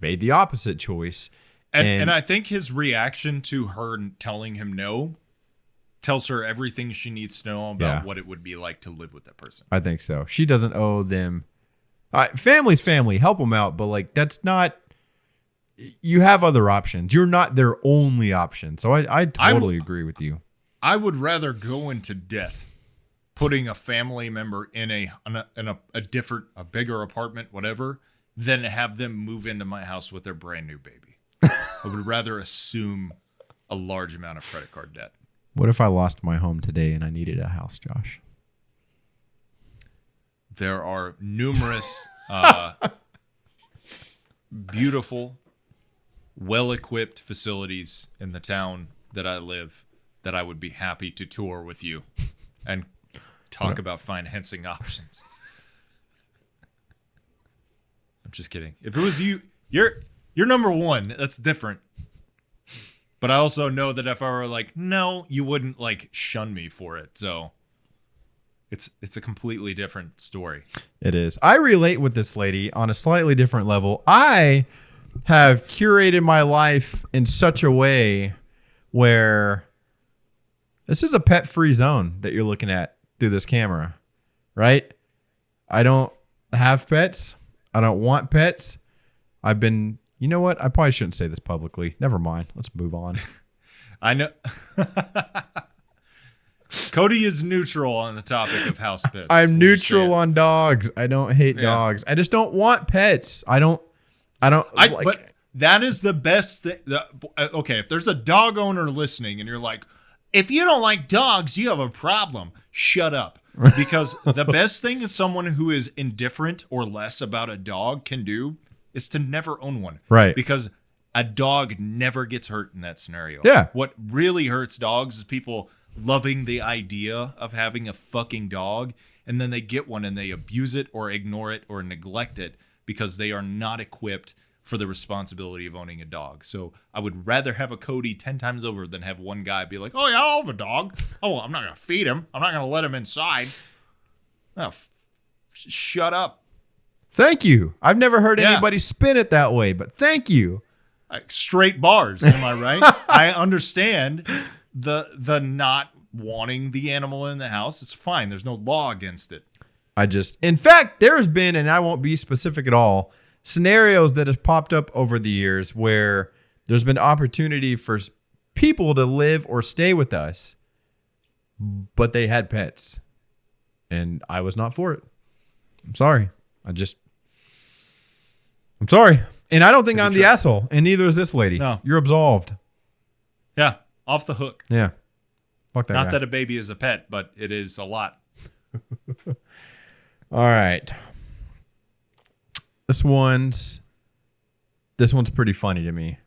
made the opposite choice. And I think his reaction to her telling him no tells her everything she needs to know about what it would be like to live with that person. I think so. She doesn't owe them Family's family. Help them out. But like, that's not. You have other options. You're not their only option. So I totally agree with you. I would rather go into death putting a family member in a bigger apartment, whatever, than have them move into my house with their brand new baby. I would rather assume a large amount of credit card debt. What if I lost my home today and I needed a house, Josh? There are numerous beautiful, well-equipped facilities in the town that I live that I would be happy to tour with you and talk about financing options. I'm just kidding. If it was you, you're number one. That's different. But I also know that if I were like, no, you wouldn't like shun me for it. So it's a completely different story. It is. I relate with this lady on a slightly different level. I have curated my life in such a way where this is a pet-free zone that you're looking at through this camera, right? I don't have pets. I don't want pets. I've been, you know what? I probably shouldn't say this publicly. Never mind. Let's move on. I know. Cody is neutral on the topic of house pets. I'm neutral on dogs. I don't hate dogs. I just don't want pets. I don't like, but that is the best thing. Okay, if there's a dog owner listening and you're like, if you don't like dogs, you have a problem. Shut up. Because the best thing someone who is indifferent or less about a dog can do is to never own one. Right. Because a dog never gets hurt in that scenario. Yeah. What really hurts dogs is people loving the idea of having a fucking dog, and then they get one and they abuse it or ignore it or neglect it because they are not equipped for the responsibility of owning a dog. So I would rather have a Cody 10 times over than have one guy be like, oh yeah, I'll have a dog. Oh, I'm not going to feed him. I'm not going to let him inside. Oh, shut up. Thank you. I've never heard anybody spin it that way, but thank you. Straight bars, am I right? I understand the not wanting the animal in the house. It's fine. There's no law against it. In fact, there's been, and I won't be specific at all, scenarios that have popped up over the years where there's been opportunity for people to live or stay with us, but they had pets, and I was not for it. I'm sorry. I'm sorry. And I don't think I'm the asshole, and neither is this lady. No. You're absolved. Yeah, off the hook. Yeah. Fuck that Not guy. that a baby is a pet, but it is a lot. All right. This one's pretty funny to me.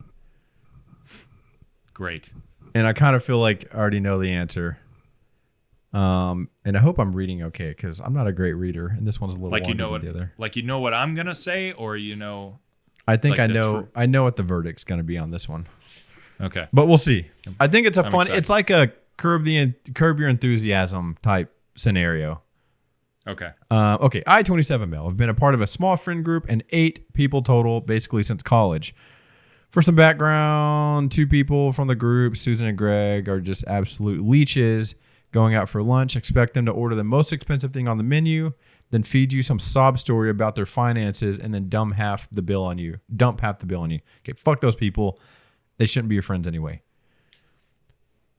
Great. And I kind of feel like I already know the answer. And I hope I'm reading okay, because I'm not a great reader, and this one's a little Like you know longer than what? the other. Like you know what I'm gonna say, or you know. I think like I know what the verdict's going to be on this one, Okay. but we'll see. I think it's I'm excited. It's like a curb your enthusiasm type scenario. Okay. Okay, I-27 male. I've been a part of a small friend group and 8 people total, basically since college. For some background, 2 people from the group, Susan and Greg, are just absolute leeches. Going out for lunch, expect them to order the most expensive thing on the menu, then feed you some sob story about their finances, and then dump half the bill on you. Okay, fuck those people. They shouldn't be your friends anyway.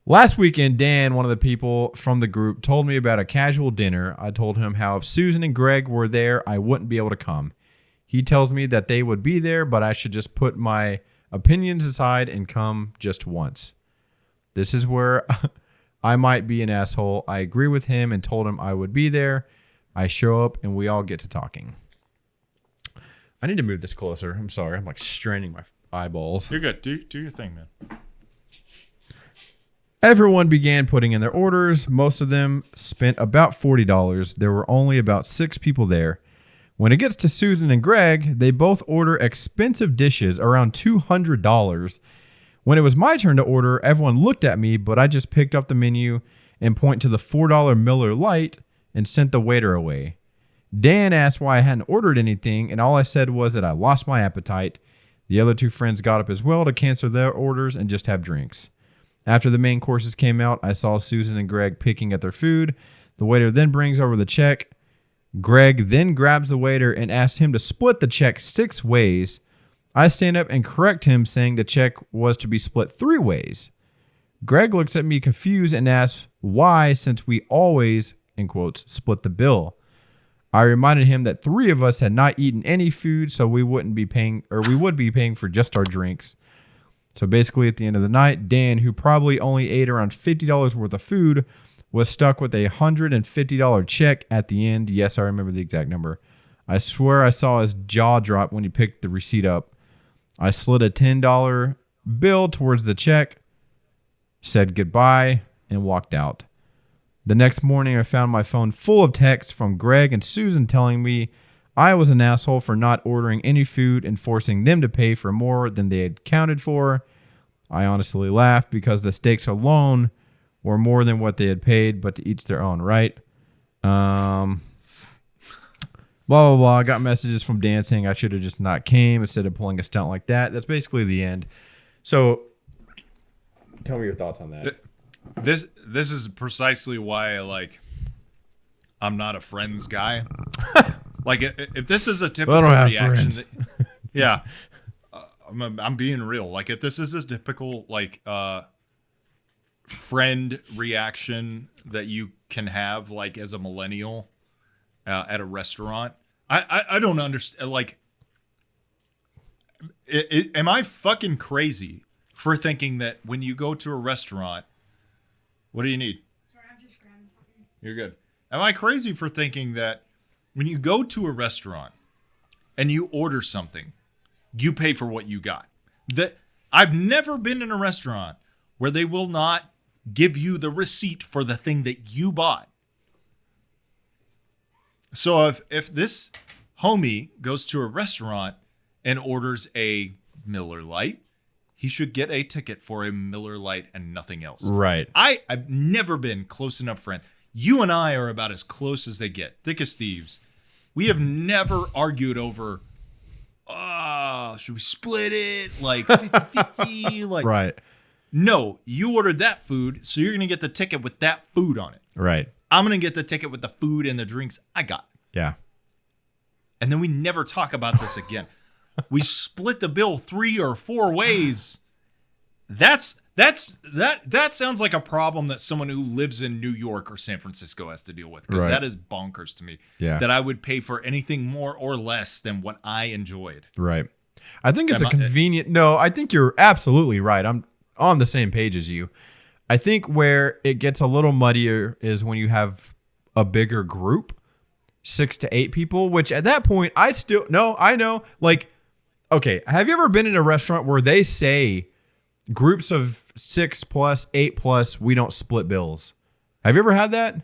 Last weekend, Dan, one of the people from the group, told me about a casual dinner. I told him how if Susan and Greg were there, I wouldn't be able to come. He tells me that they would be there, but I should just put my opinions aside and come just once. This is where I might be an asshole. I agree with him and told him I would be there. I show up and we all get to talking. I need to move this closer. I'm sorry. I'm like straining my eyeballs. You're good. Do your thing, man. Everyone began putting in their orders. Most of them spent about $40. There were only about 6 people there. When it gets to Susan and Greg, they both order expensive dishes, around $200. When it was my turn to order, everyone looked at me, but I just picked up the menu and point to the $4 Miller Lite and sent the waiter away. Dan asked why I hadn't ordered anything, and all I said was that I lost my appetite. The other 2 friends got up as well to cancel their orders and just have drinks. After the main courses came out, I saw Susan and Greg picking at their food. The waiter then brings over the check. Greg then grabs the waiter and asks him to split the check 6 ways. I stand up and correct him, saying the check was to be split 3 ways. Greg looks at me confused and asks why, since we always, in quotes, split the bill. I reminded him that 3 of us had not eaten any food, so we would be paying for just our drinks. So basically, at the end of the night, Dan, who probably only ate around $50 worth of food, was stuck with a $150 check at the end. Yes, I remember the exact number. I swear I saw his jaw drop when he picked the receipt up. I slid a $10 bill towards the check, said goodbye, and walked out. The next morning, I found my phone full of texts from Greg and Susan telling me I was an asshole for not ordering any food and forcing them to pay for more than they had counted for. I honestly laughed because the steaks alone were more than what they had paid, but to each their own, right? Blah, blah, blah. I got messages from Dan saying I should have just not came instead of pulling a stunt like that. That's basically the end. So tell me your thoughts on that. This is precisely why I'm not a Friends guy. Like if this is a typical reaction, yeah, I'm being real. Like if this is a typical friend reaction that you can have as a millennial at a restaurant, I don't understand. Am I fucking crazy for thinking that when you go to a restaurant, what do you need? Sorry, I'm just grabbing something. You're good. Am I crazy for thinking that when you go to a restaurant and you order something, you pay for what you got? I've never been in a restaurant where they will not give you the receipt for the thing that you bought. So if this homie goes to a restaurant and orders a Miller Lite, he should get a ticket for a Miller Lite and nothing else. Right. I've never been close enough friends. You and I are about as close as they get. Thick as thieves. We have never argued over, should we split it? 50-50? Right. No, you ordered that food, so you're going to get the ticket with that food on it. Right. I'm going to get the ticket with the food and the drinks I got. Yeah. And then we never talk about this again. We split the bill 3 or 4 ways. That sounds like a problem that someone who lives in New York or San Francisco has to deal with, because that is bonkers to me. Yeah. That I would pay for anything more or less than what I enjoyed. Right. I think it's convenient. No, I think you're absolutely right. I'm on the same page as you. I think where it gets a little muddier is when you have a bigger group, 6 to 8 people, which at that point I know. Okay, have you ever been in a restaurant where they say groups of 6 plus, 8 plus, we don't split bills? Have you ever had that?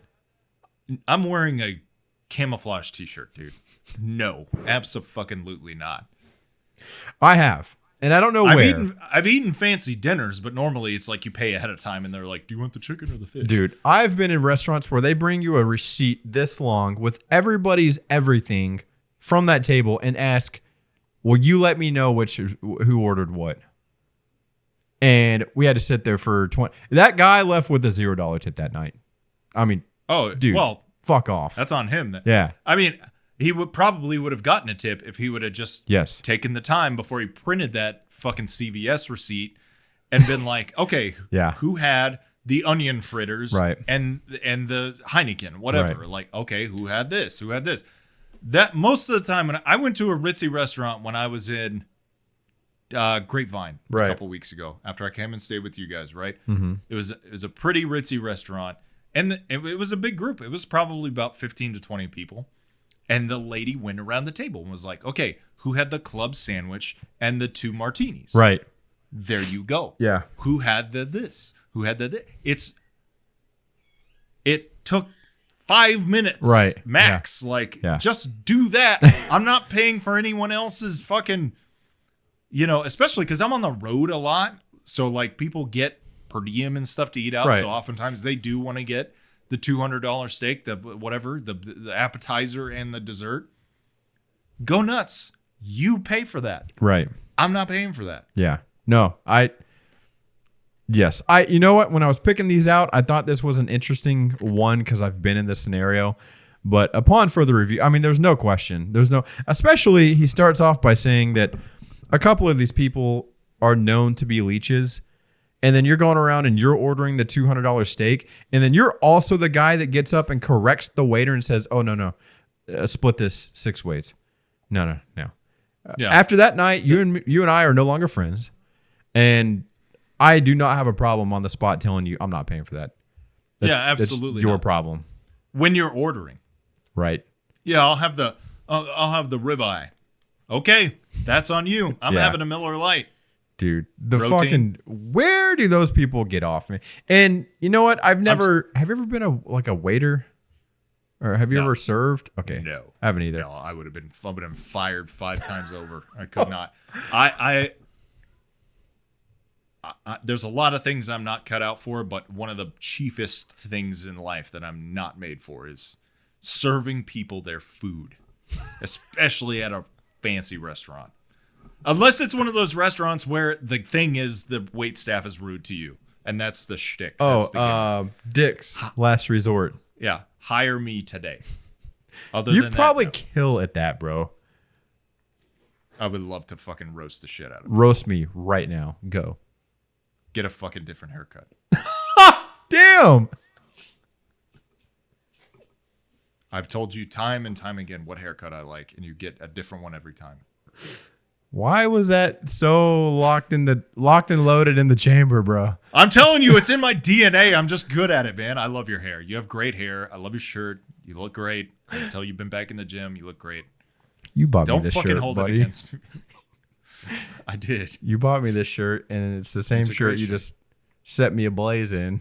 I'm wearing a camouflage t-shirt, dude. No, abso-fucking-lutely not. I have. And I don't know where. I've eaten fancy dinners, but normally it's like you pay ahead of time and they're like, do you want the chicken or the fish? Dude, I've been in restaurants where they bring you a receipt this long with everybody's everything from that table and ask, will you let me know who ordered what? And we had to sit there for 20. That guy left with a $0 tip that night. I mean, dude, well, fuck off. That's on him. Yeah. I mean, he would have gotten a tip if he would have just taken the time before he printed that fucking CVS receipt and been like, okay, who had the onion fritters and the Heineken, whatever. Right. Like, okay, who had this? Who had this? That most of the time when I went to a ritzy restaurant when I was in Grapevine a couple weeks ago after I came and stayed with you guys, right? Mm-hmm. It was a pretty ritzy restaurant, and it was a big group. It was probably about 15 to 20 people. And the lady went around the table and was like, okay, who had the club sandwich and the 2 martinis? Right. There you go. Yeah. Who had this? Who had this? It took 5 minutes. Right. Max. Yeah. Just do that. I'm not paying for anyone else's fucking, especially because I'm on the road a lot. So people get per diem and stuff to eat out. Right. So oftentimes they do want to get the $200 steak, the appetizer and the dessert. Go nuts. You pay for that. Right. I'm not paying for that. Yeah. No, you know what? When I was picking these out, I thought this was an interesting one because I've been in this scenario. But upon further review, I mean, there's no question. Especially he starts off by saying that a couple of these people are known to be leeches. And then you're going around and you're ordering the $200 steak. And then you're also the guy that gets up and corrects the waiter and says, oh, no. Split this 6 ways. No. Yeah. After that night, you and I are no longer friends. And I do not have a problem on the spot telling you I'm not paying for that. Absolutely. That's your not. problem. When you're ordering. Right. Yeah, I'll have the ribeye. Okay, that's on you. I'm having a Miller Lite. Dude, the Protein. where do those people get off, man? And you know what? have you ever been a waiter? Or have you ever served? Okay. No. I haven't either. No, I would have been fired 5 times over. I could not. I there's a lot of things I'm not cut out for, but one of the chiefest things in life that I'm not made for is serving people their food, especially at a fancy restaurant. Unless it's one of those restaurants where the thing is the wait staff is rude to you, and that's the shtick. That's the Dick's Last Resort. yeah, hire me today. You'd probably kill at that, bro. I would love to fucking roast the shit out of it. Roast me right now. Go. Get a fucking different haircut. Damn. I've told you time and time again what haircut I like, and you get a different one every time. Why was that so locked and loaded in the chamber, bro? I'm telling you, it's in my DNA. I'm just good at it, man. I love your hair. You have great hair. I love your shirt. You look great. I can tell you've been back in the gym. You look great. You bought Don't me this fucking shirt, hold buddy. it against me. I did. You bought me this shirt, and it's the same It's a shirt great you shirt. just set me ablaze in.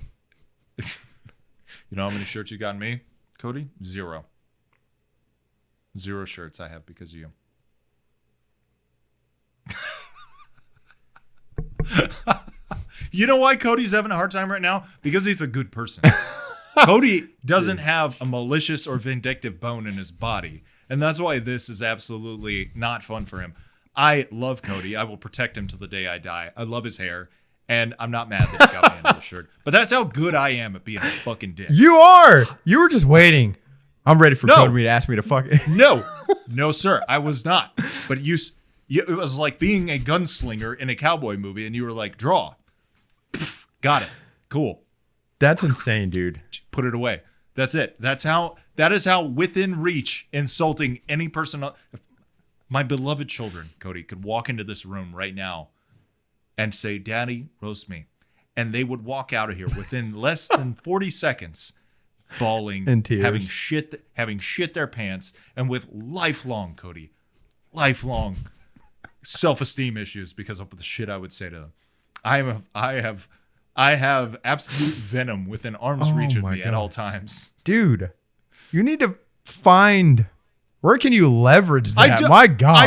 You know how many shirts you got me, Cody? 0. 0 shirts I have because of you. You know why Cody's having a hard time right now? Because he's a good person. Cody doesn't have a malicious or vindictive bone in his body. And that's why this is absolutely not fun for him. I love Cody. I will protect him till the day I die. I love his hair. And I'm not mad that he got me another shirt. But that's how good I am at being a fucking dick. You are. You were just waiting. I'm ready for Cody to ask me to fuck it. No, sir. I was not. But it was like being a gunslinger in a cowboy movie, and you were like, draw. Pff, got it. Cool. That's insane, dude. Put it away. That's it. That is how within reach insulting any person. If my beloved children, Cody, could walk into this room right now and say, Daddy, roast me. And they would walk out of here within less than 40 seconds, bawling, in tears, having shit their pants, and with lifelong self-esteem issues because of the shit I would say to them. I have absolute venom within arm's reach of me at all times. Dude, you need to find where can you leverage that? My God.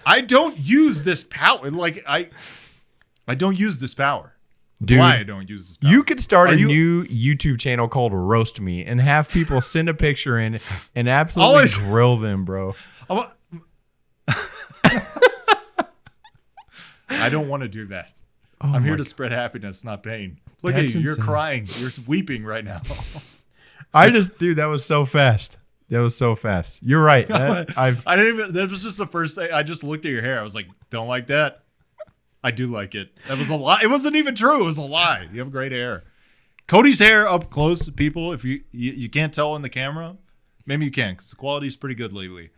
I don't use this power. Like I don't use this power. That's Dude, why I don't use this power. You could start a new YouTube channel called Roast Me and have people send a picture in and absolutely grill them, bro. I don't want to do that. Oh I'm here to spread happiness, not pain. Look at you. You're crying. You're weeping right now. Dude, that was so fast. That was so fast. You're right. I didn't even. That was just the first thing. I just looked at your hair. I was like, don't like that. I do like it. That was a lie. It wasn't even true. It was a lie. You have great hair. Cody's hair up close, people. If you can't tell in the camera, maybe you can because the quality is pretty good lately.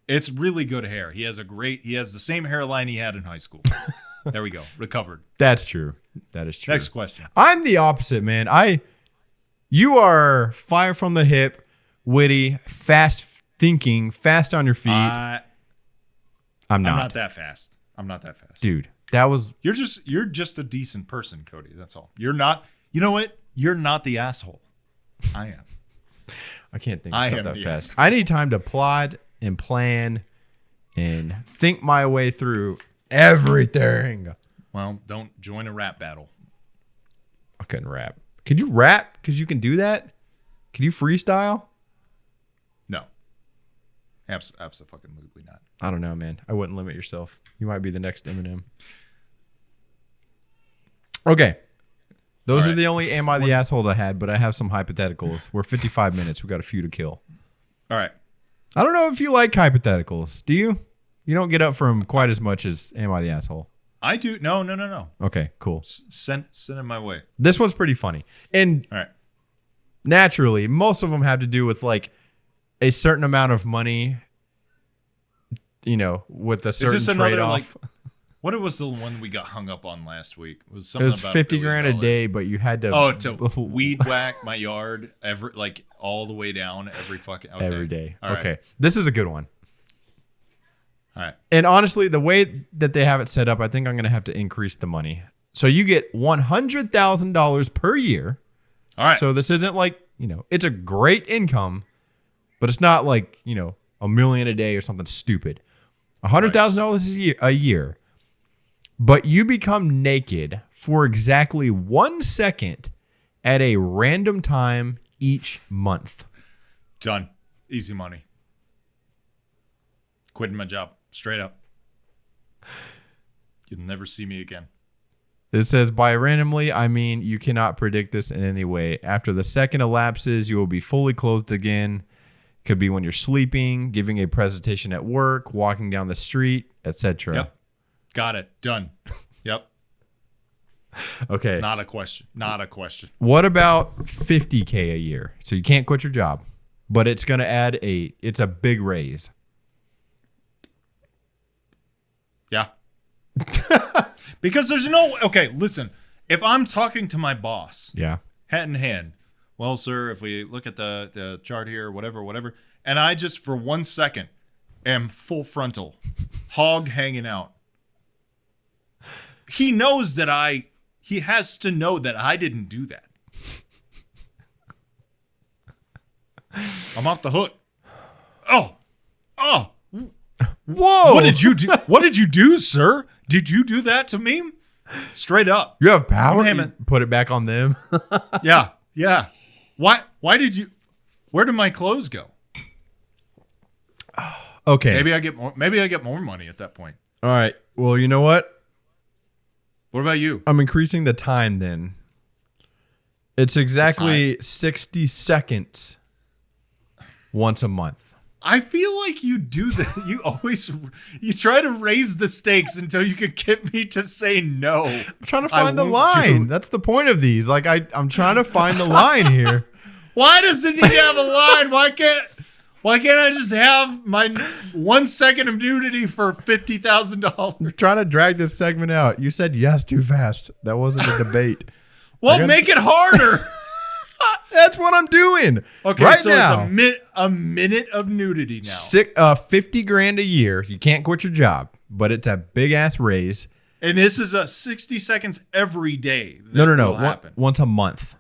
It's really good hair. He has the same hairline he had in high school. There we go. Recovered. That's true. That is true. Next question. I'm the opposite, man. You are fire from the hip, witty, fast thinking, fast on your feet. I'm not that fast. I'm not that fast. Dude, you're just a decent person, Cody. That's all. You're not, you know what? You're not the asshole. I am. I can't think of stuff that fast. I need time to plot and plan and think my way through everything. Well, don't join a rap battle. I couldn't rap. Could you rap? Because you can do that? Can you freestyle? No. Absolutely not. I don't know, man. I wouldn't limit yourself. You might be the next Eminem. Okay. Those are the only Am I the Asshole I had, but I have some hypotheticals. We're 55 minutes. We got a few to kill. All right. I don't know if you like hypotheticals. Do you? You don't get up for them quite as much as Am I the Asshole? I do. No. Okay, cool. Send it my way. This one's pretty funny. And All right. naturally, most of them have to do with like a certain amount of money, with a certain Is this another trade-off. what was the one we got hung up on last week? It was It something was about $50 $1 grand a billion. day, but you had to To weed whack my yard all the way down every fucking every day. All right. Okay, this is a good one. All right. And honestly, the way that they have it set up, I think I'm going to have to increase the money. So you get $100,000 per year. All right. So this isn't like, it's a great income, but it's not like, $1 million a day or something stupid. $100,000 a year. But you become naked for exactly 1 second at a random time each month. Done. Easy money. Quitting my job. Straight up. You'll never see me again. It says, by randomly, I mean you cannot predict this in any way. After the second elapses, you will be fully clothed again. Could be when you're sleeping, giving a presentation at work, walking down the street, etc. Yep. Got it. Done. Yep. Okay. Not a question. What about $50K a year? So you can't quit your job, but it's going to add it's a big raise. Yeah. Because there's okay, listen. If I'm talking to my boss, Yeah. hat in hand, well, sir, if we look at the chart here, whatever, and I just for 1 second am full frontal, hog hanging out. He knows that he has to know that I didn't do that. I'm off the hook. Oh. Whoa. What did you do? What did you do, sir? Did you do that to me? Straight up. You have power? Damn You it. put it back on them? Yeah. Why did you? Where did my clothes go? Okay. Maybe I get more money at that point. All right. Well, you know what? What about you? I'm increasing the time then. It's exactly 60 seconds once a month. I feel like you do that. You try to raise the stakes until you can get me to say no. I'm trying to I find the won't line. do- That's the point of these. Like I'm trying to find the line here. Why does it need to have a line? Why can't I just have my 1 second of nudity for $50,000? Trying to drag this segment out. You said yes too fast. That wasn't a debate. Well, make it harder. That's what I'm doing. Okay, right so now, it's a minute of nudity now. 50 grand a year. You can't quit your job, but it's a big ass raise. And this is a 60 seconds every day. No. Will happen. Once a month.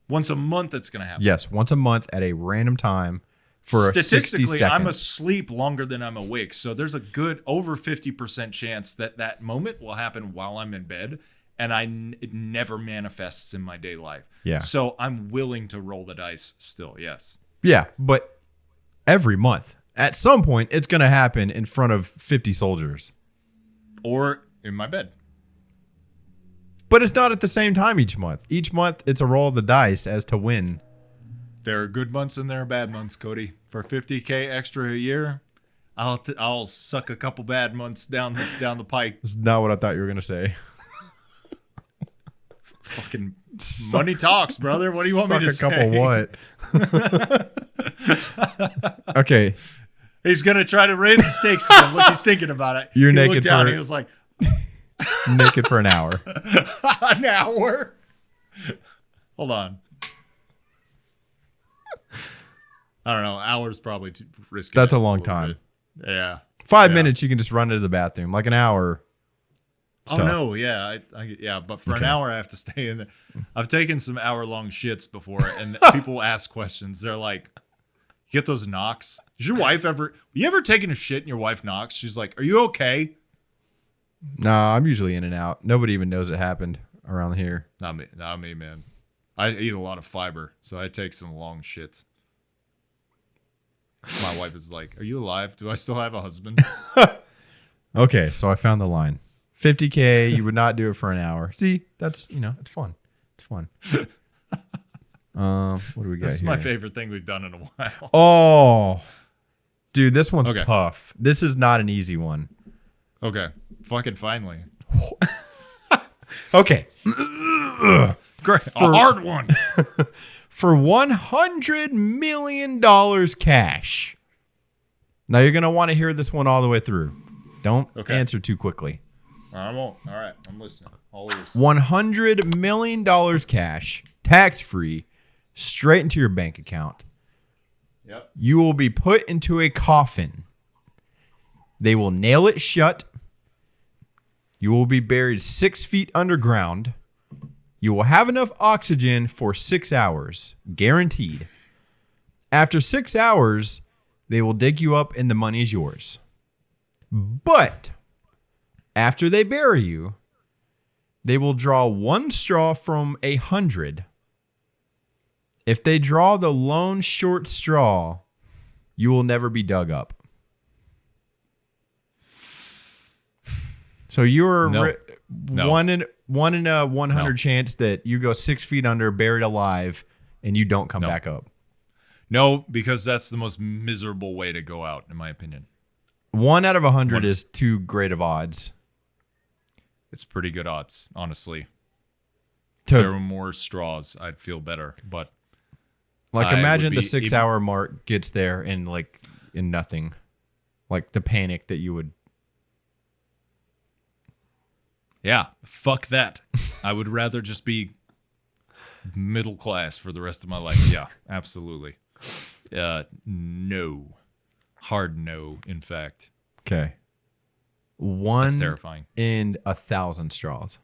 Once a month, it's going to happen. Yes, once a month at a random time for 60 Statistically, seconds. I'm asleep longer than I'm awake. So there's a good over 50% chance that moment will happen while I'm in bed. And it never manifests in my day life. Yeah. So I'm willing to roll the dice still, yes. Yeah, but every month. At some point, it's going to happen in front of 50 soldiers. Or in my bed. But it's not at the same time each month. Each month, it's a roll of the dice as to win. There are good months and there are bad months, Cody. For $50K extra a year, I'll suck a couple bad months down the pike. That's not what I thought you were going to say. Fucking money talks, brother. What do you want me to say? Suck a couple what? Okay. He's gonna try to raise the stakes again. Look, he's thinking about it. You're he naked looked down. for- He was like, Naked for an hour. an hour. Hold on. I don't know. Hour's probably too risky. That's a long time. Yeah. 5 Yeah. minutes, you can just run into the bathroom. Like an hour. Oh tough. no, yeah, yeah, but for an hour I have to stay in there. I've taken some hour-long shits before, and people ask questions. They're like, "You get those knocks? Has your wife ever? You ever taken a shit and your wife knocks? She's like, "Are you okay?" No, I'm usually in and out. Nobody even knows it happened around here. Not me, man. I eat a lot of fiber, so I take some long shits. My wife is like, "Are you alive? Do I still have a husband?" Okay, so I found the line. 50K, you would not do it for an hour. See, that's, it's fun. It's fun. What do we got This is here? my favorite thing we've done in a while. Oh, dude, this one's Okay. tough. This is not an easy one. Okay. Fucking finally. Okay. Great. A hard one. For $100 million cash. Now you're going to want to hear this one all the way through. Don't answer too quickly. I won't. All right. I'm listening. All ears. $100 million cash, tax-free, straight into your bank account. Yep. You will be put into a coffin. They will nail it shut. You will be buried 6 feet underground. You will have enough oxygen for 6 hours, guaranteed. After 6 hours, they will dig you up and the money is yours. But after they bury you, they will draw one straw from 100. If they draw the lone short straw, you will never be dug up. So you're No. one in a 100 chance that you go 6 feet under, buried alive, and you don't come back up. No, because that's the most miserable way to go out, in my opinion. 1 out of 100 is too great of odds. It's pretty good odds, honestly. To, If there were more straws, I'd feel better. But like, I imagine would the be 6 hour mark gets there and like in nothing. Like the panic that you would. yeah, fuck that. I would rather just be middle class for the rest of my life. Yeah, absolutely. No. Hard no, in fact. Okay. 1 That's terrifying. in 1,000 straws.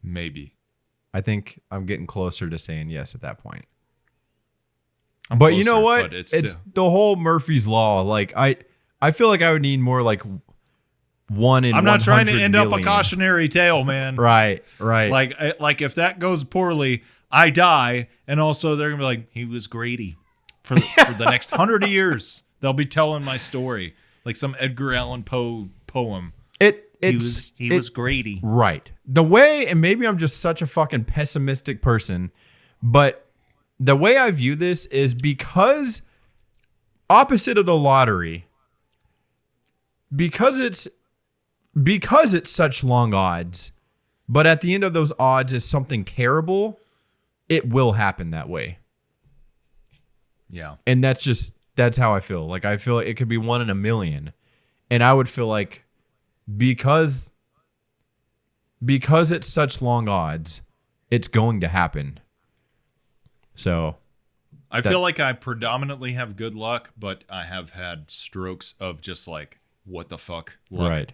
Maybe. I think I'm getting closer to saying yes at that point. I'm But you know closer, what? but It's still- the whole Murphy's Law. Like I feel like I would need more like 1 in I'm not trying to 100 end up a million. cautionary tale, man. Right. Like if that goes poorly, I die, and also they're gonna be like, he was Grady for the next 100 years. They'll be telling my story like some Edgar Allan Poe poem. He was Grady. Right. The way, and maybe I'm just such a fucking pessimistic person, but the way I view this is because opposite of the lottery, because it's such long odds, but at the end of those odds is something terrible, it will happen that way. Yeah. And that's how I feel. Like I feel like it could be 1 in a million. And I would feel like because it's such long odds, it's going to happen. So I feel like I predominantly have good luck, but I have had strokes of just like, what the fuck? Luck. Right.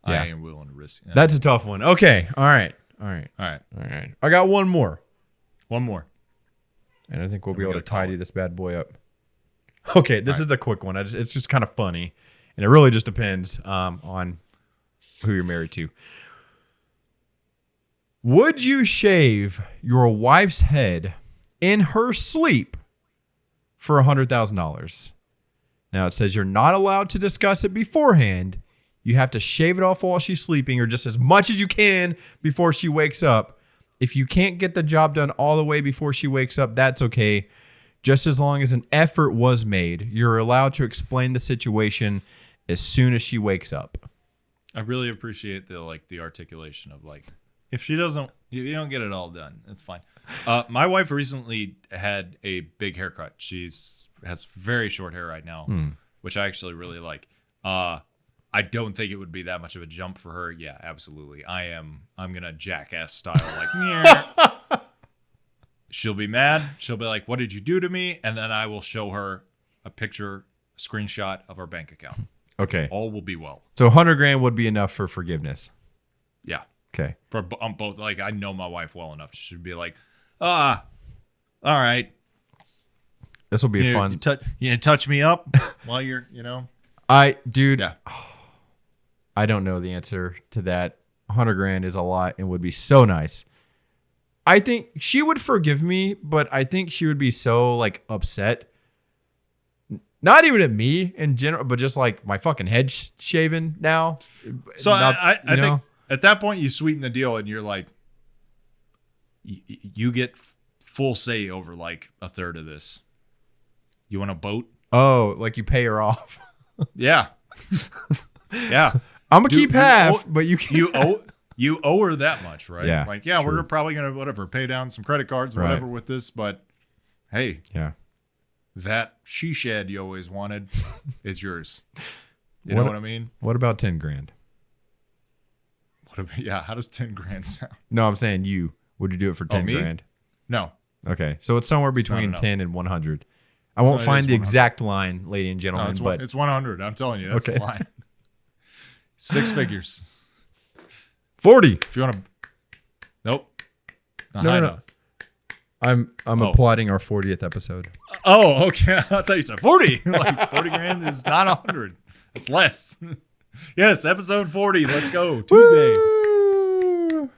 I Yeah. ain't willing to risk it. That's a tough one. Okay. All right. All right. I got one more. One more. And I think we'll be we able to gotta call tidy it. this bad boy up. Okay, this is a quick one. It's just kind of funny, and it really just depends on who you're married to. Would you shave your wife's head in her sleep for $100,000? Now it says you're not allowed to discuss it beforehand. You have to shave it off while she's sleeping, or just as much as you can before she wakes up. If you can't get the job done all the way before she wakes up, that's okay. Just as long as an effort was made, you're allowed to explain the situation as soon as she wakes up. I really appreciate the articulation of like, if you don't get it all done, it's fine. My wife recently had a big haircut. Has very short hair right now, which I actually really like. I don't think it would be that much of a jump for her. Yeah, absolutely. I'm gonna jackass style like. Nyeh. She'll be mad. She'll be like, "What did you do to me?" And then I will show her a screenshot of our bank account. Okay. All will be well. So 100 grand would be enough for forgiveness. Yeah. Okay. On both, like, I know my wife well enough. She should be like, all right. This will be You fun. You touch me up while you're, Dude, Yeah. I don't know the answer to that. 100 grand is a lot and would be so nice. I think she would forgive me, but I think she would be so like upset. Not even at me in general, but just like my fucking head shaven now. So I think at that point you sweeten the deal and you're like, you get full say over like a third of this. You want a boat? Oh, like you pay her off. Yeah. Yeah. I'm gonna keep half, owe- but you can. you owe her that much, right? Yeah, Like, yeah, true. we're probably gonna pay down some credit cards or Right. whatever with this, but hey, Yeah. that she shed you always wanted is yours. You know what I mean? What about 10 grand? Yeah, how does 10 grand sound? No, I'm saying you. Would you do it for 10 me? grand? No. Okay, so it's somewhere not between enough. 10 and 100. I won't No, it find is the 100. exact line, lady and gentlemen, No, but it's 100. I'm telling you, that's Okay. the line. 6 figures. 40. If you want to. Nope. Not No, high no. enough. I'm Oh. applauding our 40th episode. Oh, okay. I thought you said 40. Like 40 grand is not 100. It's less. Yes, episode 40. Let's go. Tuesday. Woo!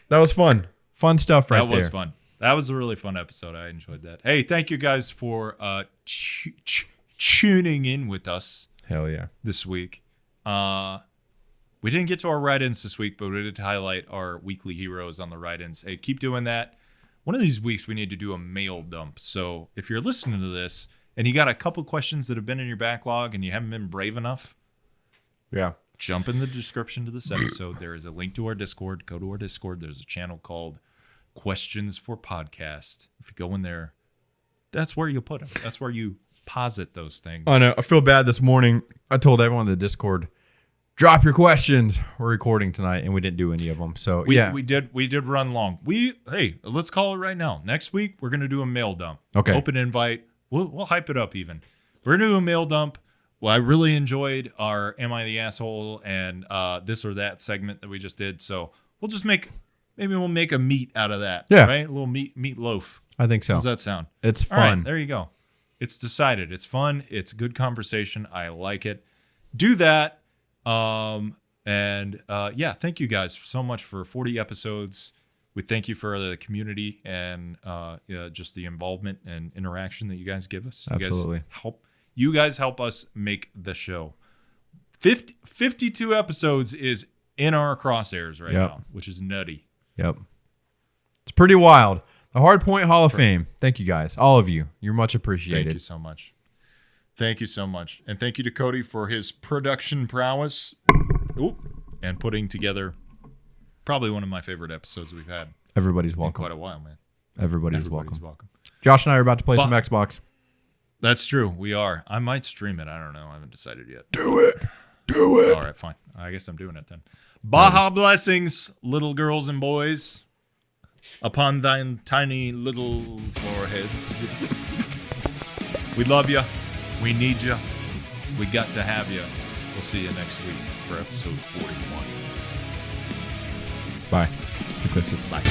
That was fun. Fun stuff right That was there. fun. That was a really fun episode. I enjoyed that. Hey, thank you guys for tuning in with us Hell yeah. this week. We didn't get to our write-ins this week, but we did highlight our weekly heroes on the write-ins. Hey, keep doing that. One of these weeks, we need to do a mail dump. So if you're listening to this and you got a couple questions that have been in your backlog and you haven't been brave enough, Yeah. jump in the description to this episode. There is a link to our Discord. Go to our Discord. There's a channel called Questions for Podcast. If you go in there, that's where you put them. That's where you posit those things. I know. I feel bad this morning. I told everyone in the Discord, drop your questions. We're recording tonight, and we didn't do any of them. So, We yeah. did run long. Hey, let's call it right now. Next week, we're going to do a mail dump. Okay. Open invite. We'll hype it up even. We're going to do a mail dump. Well, I really enjoyed our Am I the Asshole and this or that segment that we just did. So we'll just maybe we'll make a meat out of that. Yeah. Right? A little meat loaf. I think so. How's that sound? It's All right, fun. there you go. It's decided. It's fun. It's good conversation. I like it. Do that. Yeah, thank you guys so much for 40 episodes. We thank you for the community and just the involvement and interaction that you guys give us. Absolutely. You guys help us make the show. 52 episodes is in our crosshairs right Yep. now, which is nutty. Yep. It's pretty wild. The Hardpoint Hall of Fame. Thank you guys. All of you. You're much appreciated. Thank you so much. Thank you so much. And thank you to Cody for his production prowess. Oop, and putting together probably one of my favorite episodes we've had Everybody's in welcome. quite a while, man. Everybody's Everybody's welcome. welcome. Josh and I are about to play But- some Xbox. That's true. We are. I might stream it. I don't know. I haven't decided yet. Do it. All right, fine. I guess I'm doing it then. Baja blessings, little girls and boys, upon thine tiny little foreheads. We love you. We need you. We got to have you. We'll see you next week for episode 41. Bye. Confess it. Bye.